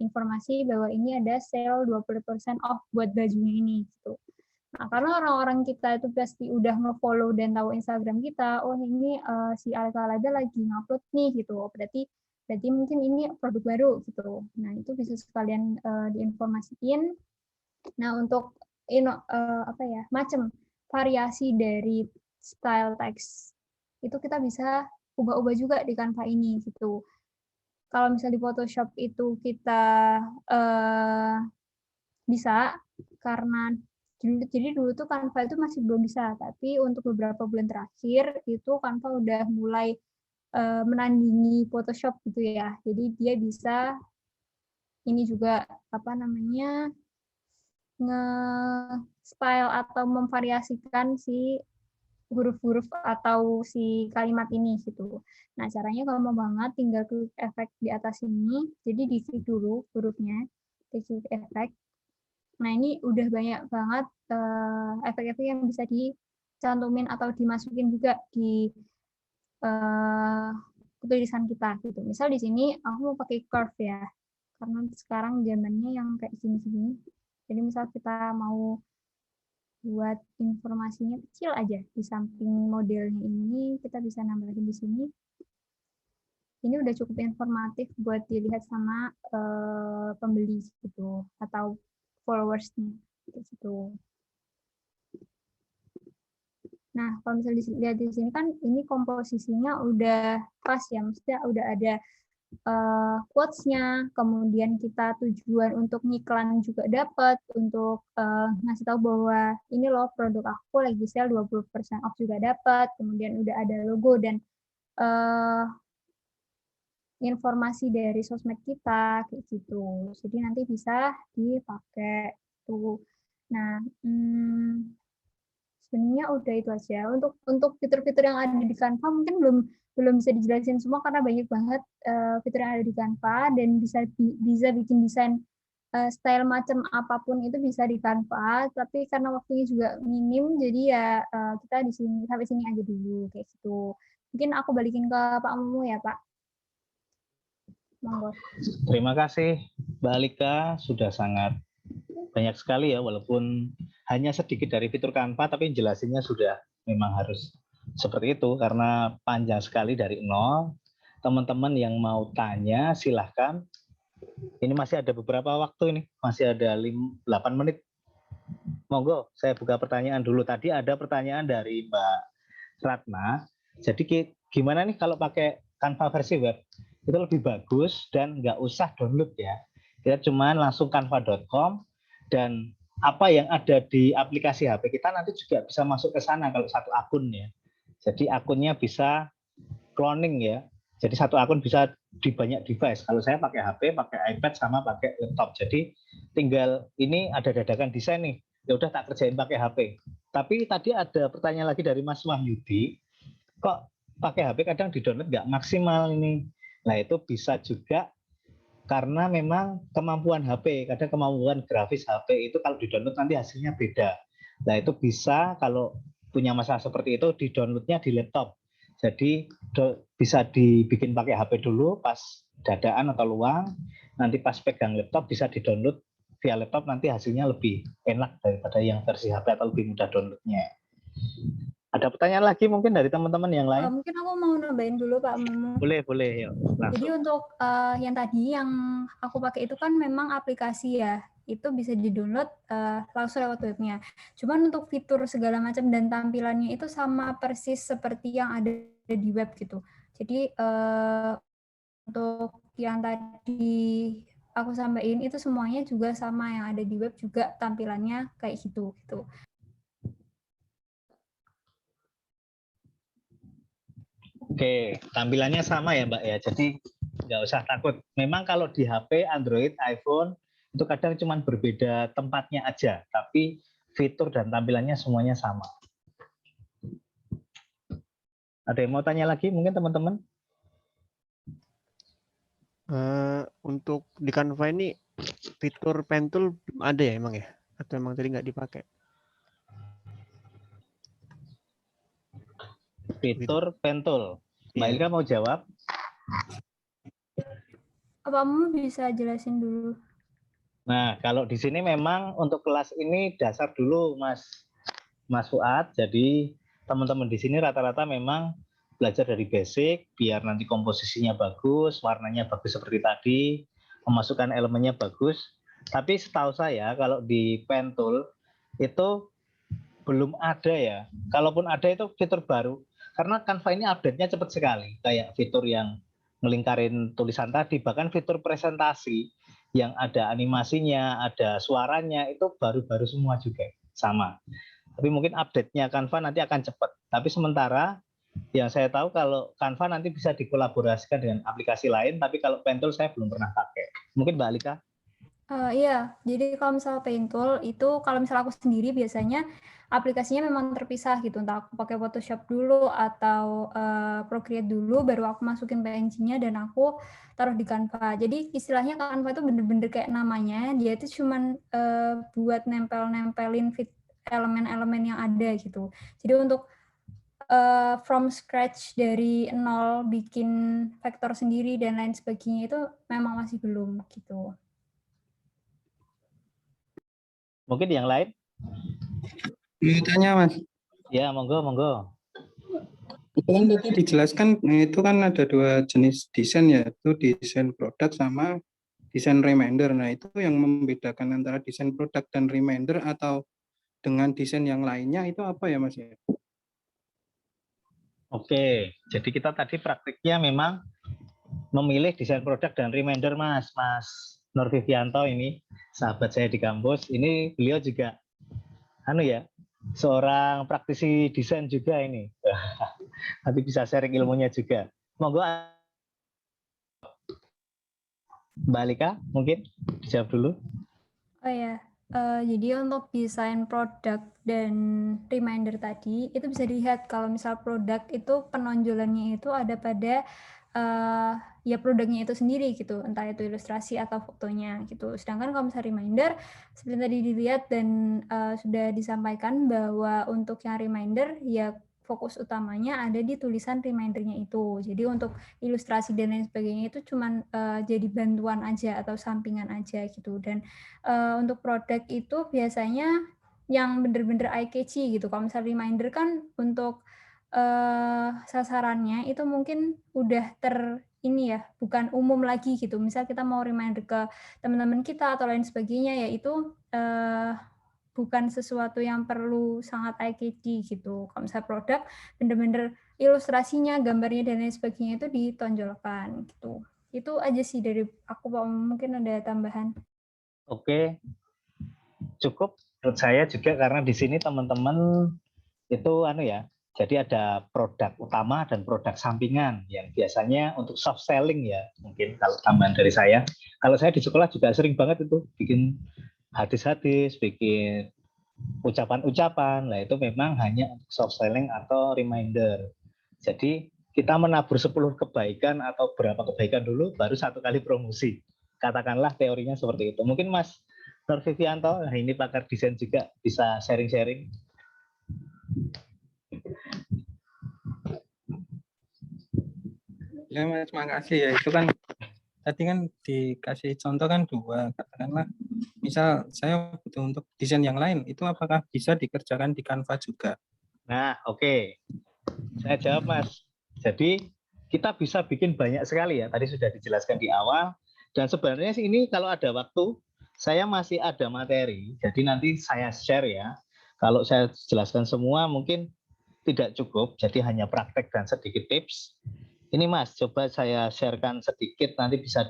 S1: informasi bahwa ini ada sale 20% off buat bajunya ini. Gitu. Nah, karena orang-orang kita itu pasti udah nge-follow dan tahu Instagram kita, oh ini si Alka Lada lagi ngupload nih gitu. Berarti mungkin ini produk baru gitu. Nah, itu bisa sekalian diinformasiin. Nah, untuk macam variasi dari style teks itu kita bisa ubah-ubah juga di Canva ini gitu. Kalau misalnya di Photoshop itu kita bisa karena jadi dulu tuh Canva itu masih belum bisa, tapi untuk beberapa bulan terakhir itu Canva udah mulai menandingi Photoshop gitu ya. Jadi dia bisa ini juga nge-style atau memvariasikan si huruf-huruf atau si kalimat ini gitu. Nah, caranya gampang banget, tinggal klik efek di atas ini. Jadi di-klik dulu hurufnya, klik efek. Nah, ini udah banyak banget efek-efek yang bisa dicantumin atau dimasukin juga di tulisan kita gitu. Misal di sini aku mau pakai curve ya, karena sekarang zamannya yang kayak gini-gini. Jadi misal kita mau buat informasinya kecil aja di samping modelnya ini, kita bisa nambahin di sini. Ini udah cukup informatif buat dilihat sama pembeli gitu atau followersnya gitu. Nah, kalau misalnya dilihat di sini kan ini komposisinya udah pas ya, maksudnya udah ada quotes-nya, kemudian kita tujuan untuk ngiklan juga dapat, untuk ngasih tahu bahwa ini loh produk aku lagi sale 20% off juga dapat, kemudian udah ada logo dan informasi dari sosmed kita kayak gitu. Jadi nanti bisa dipakai tuh. Nah, sebenarnya udah itu aja. Untuk fitur-fitur yang ada di Canva mungkin belum bisa dijelasin semua karena banyak banget fitur yang ada di Canva dan bisa bikin desain style macam apapun itu bisa di Canva. Tapi karena waktunya juga minim, jadi ya kita di sini sampai sini aja dulu kayak gitu. Mungkin aku balikin ke Pak Mumu ya Pak. Monggo.
S2: Terima kasih Mbak Alika, sudah sangat banyak sekali ya, walaupun hanya sedikit dari fitur Canva, tapi jelasinnya sudah memang harus seperti itu karena panjang sekali dari nol. Teman-teman yang mau tanya silahkan. Ini masih ada beberapa waktu ini, masih ada 8 menit. Monggo, saya buka pertanyaan dulu. Tadi ada pertanyaan dari Mbak Ratna. Jadi gimana nih kalau pakai Canva versi web? Itu lebih bagus dan nggak usah download ya. Kita cuman langsung canva.com dan apa yang ada di aplikasi HP kita nanti juga bisa masuk ke sana kalau satu akun ya. Jadi akunnya bisa cloning ya. Jadi satu akun bisa di banyak device. Kalau saya pakai HP, pakai iPad sama pakai laptop. Jadi tinggal ini ada dadakan desain nih. Ya udah tak kerjain pakai HP. Tapi tadi ada pertanyaan lagi dari Mas Wahyudi. Kok pakai HP kadang di-download nggak maksimal ini? Nah itu bisa juga karena memang kemampuan HP, kadang kemampuan grafis HP itu kalau di-download nanti hasilnya beda. Nah itu bisa kalau punya masalah seperti itu di-downloadnya di laptop. Jadi bisa dibikin pakai HP dulu pas dadaan atau luang, nanti pas pegang laptop bisa di-download via laptop, nanti hasilnya lebih enak daripada yang versi HP atau lebih mudah downloadnya. Ada pertanyaan lagi mungkin dari teman-teman yang lain?
S1: Mungkin aku mau nambahin dulu Pak Mumu.
S2: Boleh. Yuk,
S1: jadi untuk yang tadi yang aku pakai itu kan memang aplikasi ya. Itu bisa di-download langsung lewat webnya. Cuman untuk fitur segala macam dan tampilannya itu sama persis seperti yang ada di web gitu. Jadi untuk yang tadi aku sampaikan itu semuanya juga sama yang ada di web juga tampilannya kayak gitu.
S2: Oke, tampilannya sama ya Mbak ya. Jadi nggak usah takut. Memang kalau di HP, Android, iPhone itu kadang cuma berbeda tempatnya aja, tapi fitur dan tampilannya semuanya sama. Ada yang mau tanya lagi mungkin teman-teman?
S3: Untuk di Canva ini fitur pen tool ada ya emang ya? Atau emang tadi nggak dipakai?
S2: Fitur pen tool. Mbak Ilka mau jawab?
S1: Kamu bisa jelasin dulu.
S2: Nah, kalau di sini memang untuk kelas ini dasar dulu Mas Fuad. Jadi teman-teman di sini rata-rata memang belajar dari basic biar nanti komposisinya bagus, warnanya bagus seperti tadi, memasukkan elemennya bagus. Tapi setahu saya kalau di pen tool itu belum ada ya. Kalaupun ada itu fitur baru. Karena Canva ini update-nya cepat sekali. Kayak fitur yang ngelingkarin tulisan tadi, bahkan fitur presentasi yang ada animasinya, ada suaranya, itu baru-baru semua juga. Sama. Tapi mungkin update-nya Canva nanti akan cepat. Tapi sementara yang saya tahu kalau Canva nanti bisa dikolaborasikan dengan aplikasi lain, tapi kalau pen tool saya belum pernah pakai. Mungkin Mbak Alika?
S1: Iya, jadi kalau misalnya Paint Tool itu kalau misalnya aku sendiri biasanya aplikasinya memang terpisah gitu. Entah aku pakai Photoshop dulu atau Procreate dulu, baru aku masukin PNG-nya dan aku taruh di Canva. Jadi istilahnya Canva itu bener-bener kayak namanya, dia itu cuman buat nempel-nempelin elemen-elemen yang ada gitu. Jadi untuk from scratch dari nol bikin vektor sendiri dan lain sebagainya itu memang masih belum gitu.
S2: Mungkin yang lain?
S4: Mau tanya Mas.
S2: Ya, monggo.
S4: Itu kan tadi dijelaskan itu kan ada dua jenis desain ya, itu desain produk sama desain reminder. Nah itu yang membedakan antara desain produk dan reminder atau dengan desain yang lainnya itu apa ya Mas?
S2: Oke, jadi kita tadi praktiknya memang memilih desain produk dan reminder Mas Nur Vivianto ini sahabat saya di kampus. Ini beliau juga seorang praktisi desain juga ini. Nanti bisa sharing ilmunya juga. Monggo. Mbak Alika, mungkin dijawab dulu.
S1: Oh ya, jadi untuk desain produk dan reminder tadi itu bisa dilihat kalau misal produk itu penonjolannya itu ada pada ya produknya itu sendiri gitu, entah itu ilustrasi atau fotonya gitu. Sedangkan kalau misal reminder seperti tadi dilihat dan sudah disampaikan bahwa untuk yang reminder ya fokus utamanya ada di tulisan remindernya itu. Jadi untuk ilustrasi dan lain sebagainya itu cuman jadi bantuan aja atau sampingan aja gitu. Dan untuk produk itu biasanya yang bener-bener eye-catchy gitu. Kalau misalnya reminder kan untuk sasarannya itu mungkin udah ini ya, bukan umum lagi gitu. Misal kita mau reminder ke teman-teman kita atau lain sebagainya, yaitu bukan sesuatu yang perlu sangat eye-catchy gitu. Kalau misalnya produk, bener-bener ilustrasinya, gambarnya, dan lain sebagainya itu ditonjolkan gitu. Itu aja sih dari aku, Pak. Mungkin ada tambahan.
S2: Oke, cukup menurut saya juga karena di sini teman-teman itu jadi ada produk utama dan produk sampingan yang biasanya untuk soft selling ya, mungkin kalau tambahan dari saya. Kalau saya di sekolah juga sering banget itu bikin hadis-hadis, bikin ucapan-ucapan. Nah, itu memang hanya untuk soft selling atau reminder. Jadi kita menabur 10 kebaikan atau berapa kebaikan dulu baru satu kali promosi. Katakanlah teorinya seperti itu. Mungkin Mas Nur Vivianto, ini pakar desain juga bisa sharing-sharing.
S4: Ya Mas, makasih ya. Itu kan tadi kan dikasih contoh kan 2, katakanlah misal saya butuh untuk desain yang lain, itu apakah bisa dikerjakan di Canva juga?
S2: Nah, oke. Saya jawab Mas. Jadi kita bisa bikin banyak sekali ya. Tadi sudah dijelaskan di awal. Dan sebenarnya sih ini kalau ada waktu, saya masih ada materi. Jadi nanti saya share ya. Kalau saya jelaskan semua mungkin tidak cukup. Jadi hanya praktek dan sedikit tips. Ini Mas, coba saya sharekan sedikit. Nanti bisa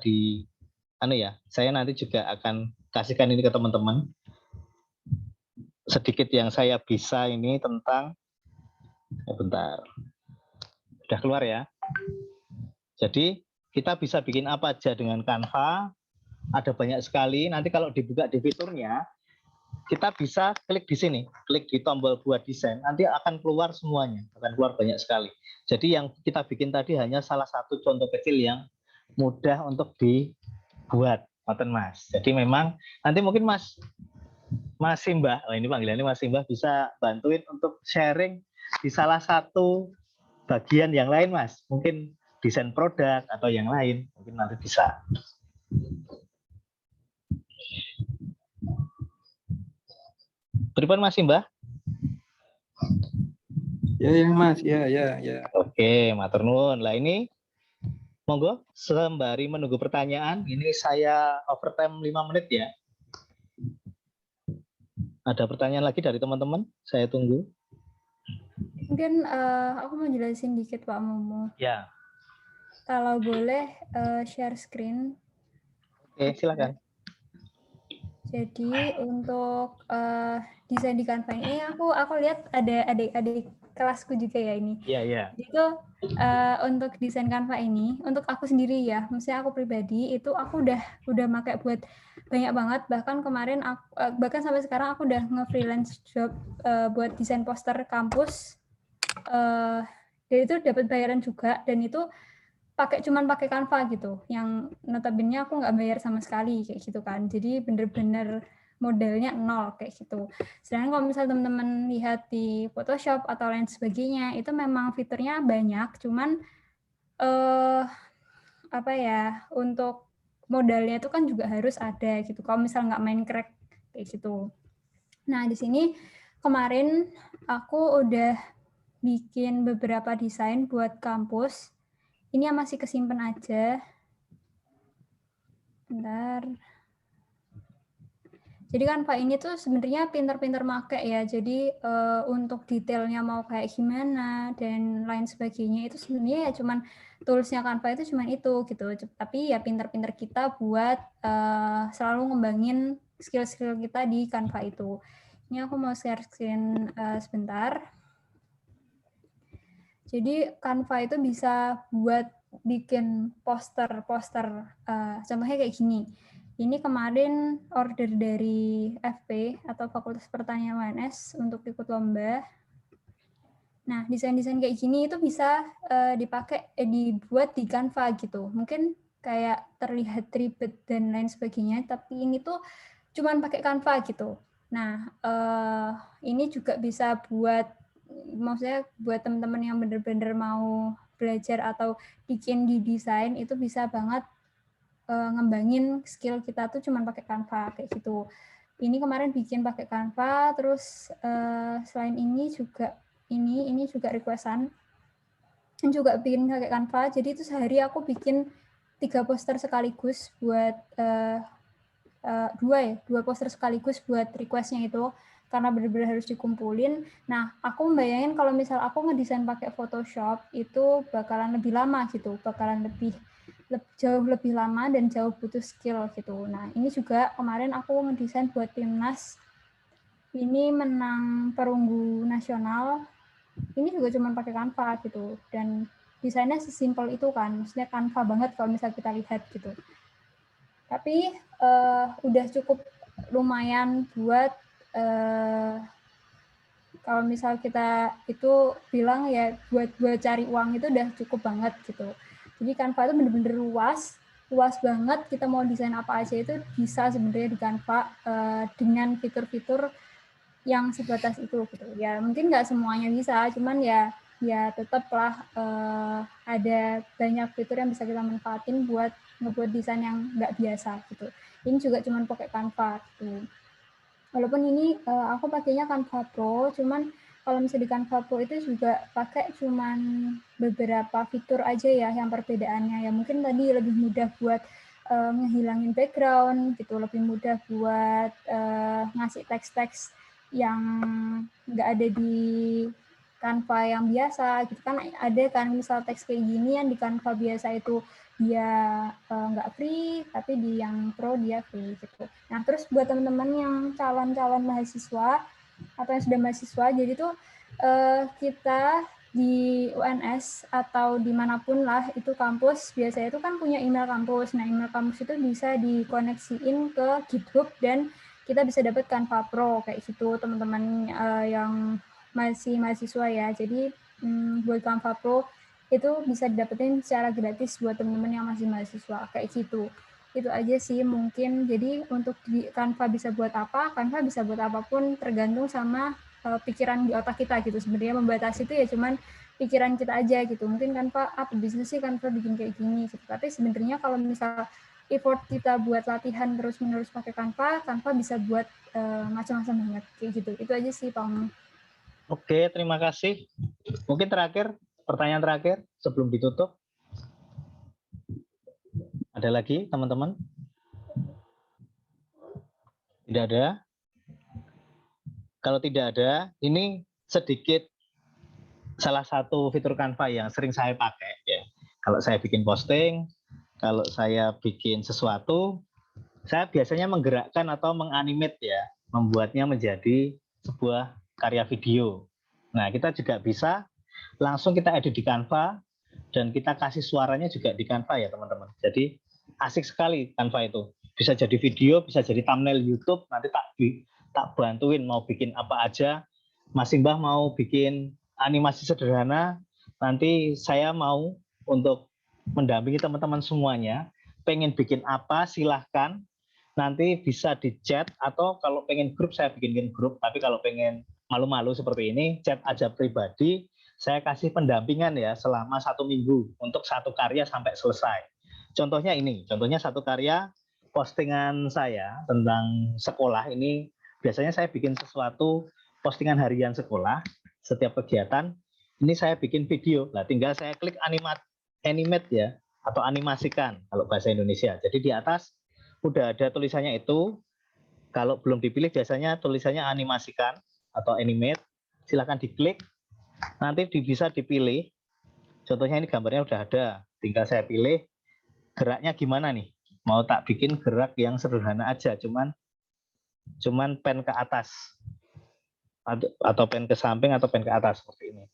S2: saya nanti juga akan kasihkan ini ke teman-teman. Sedikit yang saya bisa ini tentang, bentar. Sudah keluar ya. Jadi kita bisa bikin apa aja dengan Canva. Ada banyak sekali. Nanti kalau dibuka di fiturnya, kita bisa klik di sini, klik di tombol buat desain. Nanti akan keluar semuanya, akan keluar banyak sekali. Jadi yang kita bikin tadi hanya salah satu contoh kecil yang mudah untuk dibuat, Mas. Jadi memang nanti mungkin Mas Simbah, ini panggilannya Mas Simbah, bisa bantuin untuk sharing di salah satu bagian yang lain, Mas. Mungkin desain produk atau yang lain, mungkin nanti bisa. Pripun Mas Simbah?
S4: Ya Mas, ya.
S2: Oke, matur nuwun. Lah ini monggo sembari menunggu pertanyaan, ini saya overtime 5 menit ya. Ada pertanyaan lagi dari teman-teman? Saya tunggu.
S1: Mungkin aku mau jelasin dikit Pak Momo.
S2: Ya.
S1: Kalau boleh share screen.
S2: Oke, silakan.
S1: Jadi untuk desain di Canva ini aku lihat ada adik-adik kelasku juga ya ini.
S2: Iya.
S1: Itu untuk desain Canva ini, untuk aku sendiri ya, maksudnya aku pribadi itu aku udah pakai buat banyak banget. Bahkan kemarin bahkan sampai sekarang aku udah nge-freelance job buat desain poster kampus. Dan itu dapat bayaran juga, dan itu cuman pakai Canva gitu, yang notabene aku nggak bayar sama sekali kayak gitu kan. Jadi bener-bener modalnya 0 kayak gitu. Sedangkan kalau misalnya teman-teman lihat di Photoshop atau lain sebagainya, itu memang fiturnya banyak, cuman untuk modalnya itu kan juga harus ada gitu. Kalau misalnya nggak main crack kayak gitu. Nah di sini kemarin aku udah bikin beberapa desain buat kampus. Ini yang masih kesimpan aja. Bentar. Jadi kan Pak ini tuh sebenarnya pinter-pinter make ya. Jadi untuk detailnya mau kayak gimana dan lain sebagainya itu sebenarnya ya cuman toolsnya Canva itu cuman itu gitu. Tapi ya pinter-pinter kita buat selalu ngembangin skill-skill kita di Canva itu. Ini aku mau share screen sebentar. Jadi Canva itu bisa buat bikin poster-poster, contohnya kayak gini. Ini kemarin order dari FP atau Fakultas Pertanian UNS untuk ikut lomba. Nah, desain-desain kayak gini itu bisa dibuat di Canva gitu. Mungkin kayak terlihat ribet dan lain sebagainya, tapi ini tuh cuman pakai Canva gitu. Nah, ini juga bisa maksudnya buat teman-teman yang bener-bener mau belajar atau bikin di desain, itu bisa banget ngembangin skill kita tuh cuman pakai Canva kayak gitu. Ini kemarin bikin pakai Canva, terus selain ini juga requestan juga bikin pakai Canva. Jadi itu sehari aku bikin 3 poster sekaligus buat dua poster sekaligus buat requestnya itu, karena benar-benar harus dikumpulin. Nah, aku membayangin kalau misal aku ngedesain pakai Photoshop itu bakalan lebih lama gitu, bakalan jauh lebih lama dan jauh butuh skill gitu. Nah, ini juga kemarin aku ngedesain buat timnas. Ini menang perunggu nasional. Ini juga cuma pakai Canva gitu, dan desainnya sesimpel itu kan, maksudnya Canva banget kalau misal kita lihat gitu. Tapi udah cukup lumayan buat kalau misal kita itu bilang ya buat cari uang itu udah cukup banget gitu. Jadi Canva itu bener-bener luas banget. Kita mau desain apa aja itu bisa sebenarnya di Canva dengan fitur-fitur yang sebatas itu gitu. Ya mungkin nggak semuanya bisa, cuman ya tetaplah ada banyak fitur yang bisa kita manfaatin buat ngebuat desain yang nggak biasa gitu. Ini juga cuman pakai Canva gitu. Walaupun ini aku pakainya Canva Pro, cuman kalau misalnya di Canva Pro itu juga pakai cuman beberapa fitur aja ya yang perbedaannya. Ya mungkin tadi lebih mudah buat ngehilangin background gitu, lebih mudah buat ngasih teks-teks yang nggak ada di Canva yang biasa gitu kan. Ada kan misal teks kayak gini yang di Canva biasa itu dia nggak free, tapi di yang pro dia free gitu. Nah, terus buat teman-teman yang calon-calon mahasiswa atau yang sudah mahasiswa, jadi tuh kita di UNS atau dimanapun lah itu kampus, biasanya itu kan punya email kampus. Nah, email kampus itu bisa dikoneksiin ke GitHub dan kita bisa dapat Canva Pro kayak gitu, teman-teman yang masih mahasiswa ya. Jadi buat Canva Pro itu bisa didapetin secara gratis buat teman-teman yang masih mahasiswa kayak gitu. Itu aja sih mungkin. Jadi untuk di Canva bisa buat apa, Canva bisa buat apapun tergantung sama pikiran di otak kita gitu. Sebenarnya membatasi itu ya cuman pikiran kita aja gitu. Mungkin Canva apa bisa sih Canva bikin kayak gini gitu. Tapi sebenarnya kalau misal effort kita buat latihan terus-menerus pakai Canva bisa buat macam-macam banget kayak gitu. Itu aja sih Pak.
S2: Oke, terima kasih. Mungkin pertanyaan terakhir sebelum ditutup. Ada lagi teman-teman? Tidak ada? Kalau tidak ada, ini sedikit salah satu fitur Canva yang sering saya pakai ya. Kalau saya bikin posting, kalau saya bikin sesuatu, saya biasanya menggerakkan atau menganimate ya, membuatnya menjadi sebuah karya video. Nah, kita juga bisa langsung kita edit di Canva dan kita kasih suaranya juga di Canva ya, teman-teman. Jadi asik sekali Canva itu. Bisa jadi video, bisa jadi thumbnail YouTube, nanti tak bantuin mau bikin apa aja. Mas Simbah mau bikin animasi sederhana, nanti saya mau untuk mendampingi teman-teman semuanya. Pengen bikin apa, silahkan. Nanti bisa di chat, atau kalau pengen grup, saya bikin grup. Tapi kalau pengen malu-malu seperti ini, chat aja pribadi. Saya kasih pendampingan ya selama 1 minggu untuk satu karya sampai selesai. Contohnya ini, satu karya postingan saya tentang sekolah ini. Biasanya saya bikin sesuatu postingan harian sekolah, setiap kegiatan. Ini saya bikin video. Nah, tinggal saya klik animate ya, atau animasikan kalau bahasa Indonesia. Jadi di atas udah ada tulisannya itu. Kalau belum dipilih biasanya tulisannya animasikan atau animate. Silakan diklik. Nanti bisa dipilih. Contohnya ini gambarnya udah ada. Tinggal saya pilih geraknya gimana nih. Mau tak bikin gerak yang sederhana aja, cuman pen ke atas atau pen ke samping atau pen ke atas seperti ini.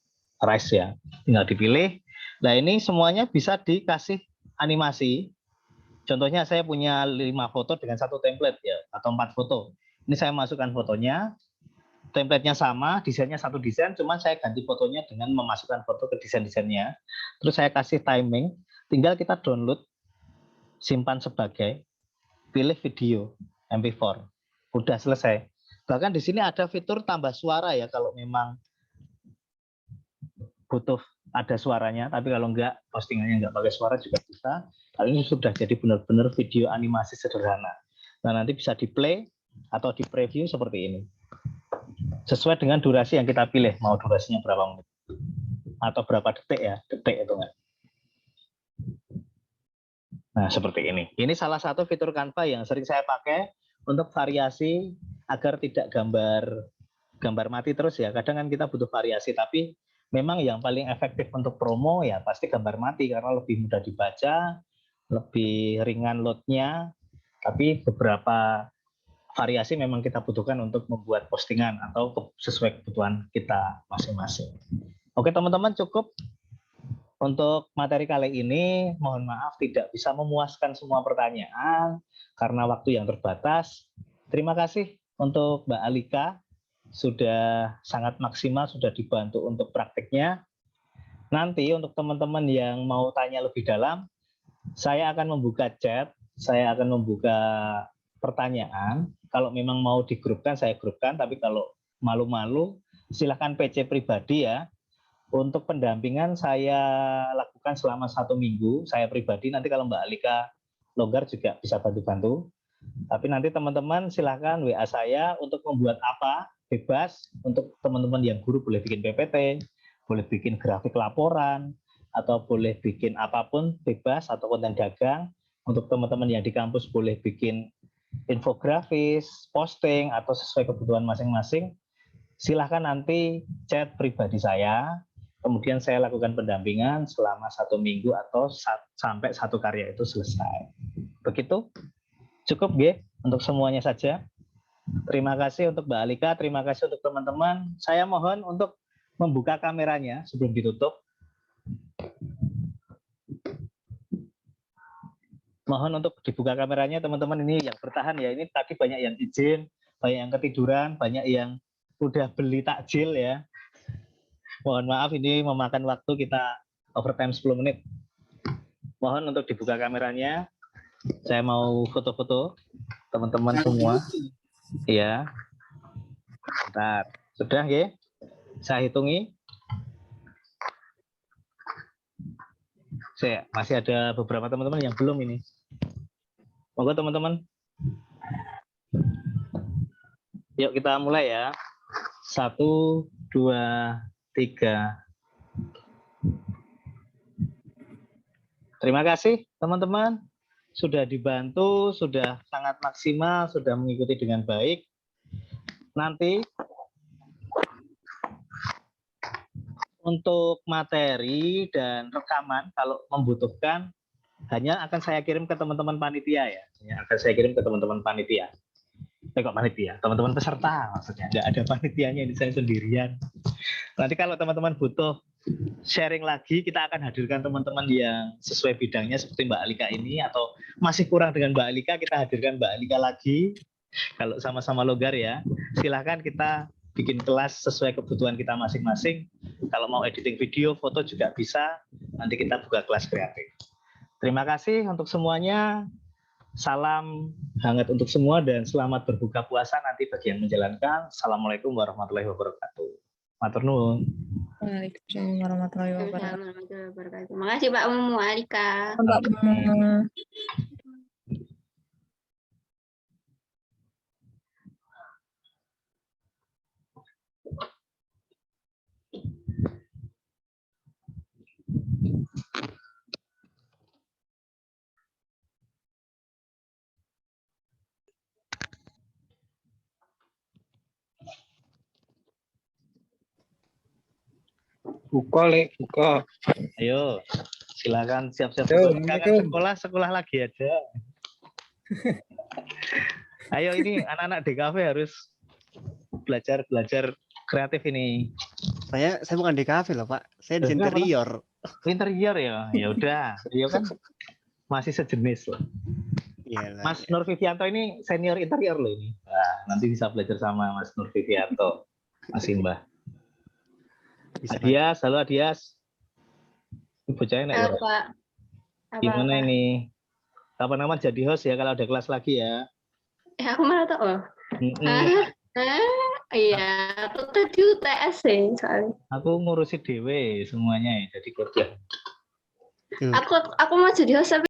S2: Rise ya. Tinggal dipilih. Nah, ini semuanya bisa dikasih animasi. Contohnya saya punya 5 foto dengan satu template ya, atau 4 foto. Ini saya masukkan fotonya, template-nya sama, desainnya satu desain, cuman saya ganti fotonya dengan memasukkan foto ke desain-desainnya. Terus saya kasih timing, tinggal kita download, simpan sebagai, pilih video MP4. Udah selesai. Bahkan di sini ada fitur tambah suara ya, kalau memang butuh ada suaranya, tapi kalau enggak, postingannya enggak pakai suara juga bisa. Kali ini sudah jadi benar-benar video animasi sederhana. Nah, nanti bisa di play atau di preview seperti ini. Sesuai dengan durasi yang kita pilih, mau durasinya berapa menit atau berapa detik ya, detik itu enggak. Nah, seperti ini. Ini salah satu fitur Canva yang sering saya pakai untuk variasi agar tidak gambar mati terus ya. Kadang kan kita butuh variasi, tapi memang yang paling efektif untuk promo ya pasti gambar mati karena lebih mudah dibaca, lebih ringan load-nya, tapi beberapa variasi memang kita butuhkan untuk membuat postingan atau sesuai kebutuhan kita masing-masing. Oke teman-teman, cukup untuk materi kali ini. Mohon maaf tidak bisa memuaskan semua pertanyaan karena waktu yang terbatas. Terima kasih untuk Mbak Alika, sudah sangat maksimal, sudah dibantu untuk praktiknya. Nanti untuk teman-teman yang mau tanya lebih dalam, saya akan membuka chat, saya akan membuka pertanyaan. Kalau memang mau digrupkan, saya grupkan. Tapi kalau malu-malu, silahkan PC pribadi ya. Untuk pendampingan saya lakukan selama 1 minggu, saya pribadi. Nanti kalau Mbak Alika longgar juga bisa bantu-bantu. Tapi nanti teman-teman silahkan WA saya untuk membuat apa, bebas. Untuk teman-teman yang guru boleh bikin PPT, boleh bikin grafik laporan, atau boleh bikin apapun, bebas, atau konten dagang. Untuk teman-teman yang di kampus boleh bikin infografis, posting, atau sesuai kebutuhan masing-masing. Silahkan nanti chat pribadi saya, kemudian saya lakukan pendampingan selama 1 minggu atau sampai 1 karya itu selesai. Begitu? Cukup ya untuk semuanya saja. Terima kasih untuk Mbak Alika, terima kasih untuk teman-teman. Saya mohon untuk membuka kameranya sebelum ditutup. Mohon untuk dibuka kameranya teman-teman, ini yang bertahan ya. Ini tadi banyak yang izin, banyak yang ketiduran, banyak yang udah beli takjil ya. Mohon maaf ini memakan waktu kita overtime 10 menit. Mohon untuk dibuka kameranya. Saya mau foto-foto teman-teman semua. Iya. Bentar. Sudah ya? Saya hitungi. Masih ada beberapa teman-teman yang belum ini. Monggo teman-teman. Yuk kita mulai ya. 1, 2, 3. Terima kasih teman-teman. Sudah dibantu, sudah sangat maksimal, sudah mengikuti dengan baik. Nanti untuk materi dan rekaman kalau membutuhkan hanya akan saya kirim ke teman-teman panitia ya. Akan saya kirim ke teman-teman panitia. Kok panitia? Teman-teman peserta maksudnya. Nggak ada panitianya, ini saya sendirian. Nanti kalau teman-teman butuh sharing lagi, kita akan hadirkan teman-teman yang sesuai bidangnya seperti Mbak Alika ini, atau masih kurang dengan Mbak Alika, kita hadirkan Mbak Alika lagi. Kalau sama-sama longgar ya, silahkan kita bikin kelas sesuai kebutuhan kita masing-masing. Kalau mau editing video, foto juga bisa. Nanti kita buka kelas kreatif. Terima kasih untuk semuanya. Salam hangat untuk semua dan selamat berbuka puasa nanti bagi yang menjalankan. Assalamualaikum warahmatullahi wabarakatuh. Matur nuwun.
S5: Waalaikumsalam warahmatullahi wabarakatuh.
S6: Warahmatullahi wabarakatuh. Makasih Mbak Mumu Alika.
S1: Mbak Mumu.
S4: Buka.
S2: Ayo, silakan siap-siap. Sekolah lagi aja. Ayo ini anak-anak DKV harus belajar kreatif ini.
S3: Saya bukan di kafe loh, Pak. Saya di
S2: Kenapa?
S3: interior.
S2: Interior ya. Ya udah, dia kan masih sejenis loh.
S3: Iya lah.
S2: Mas Nur Vivianto ini senior interior loh ini. Nah, nanti bisa belajar sama Mas Nur Vivianto, Mas Simbah.
S3: Bisa
S2: Adias, halo Adias. Ini bocahnya enak ya.
S6: Apa?
S2: Gimana ini? Kapan-kapan jadi host ya kalau ada kelas lagi ya.
S6: Aku malah tahu.
S2: Mm-mm.
S6: Iya, aku tadi UTS sih soalnya.
S2: Aku ngurusi dewe semuanya ya, jadi kerja.
S3: Tuh.
S6: Aku mau jadi host tapi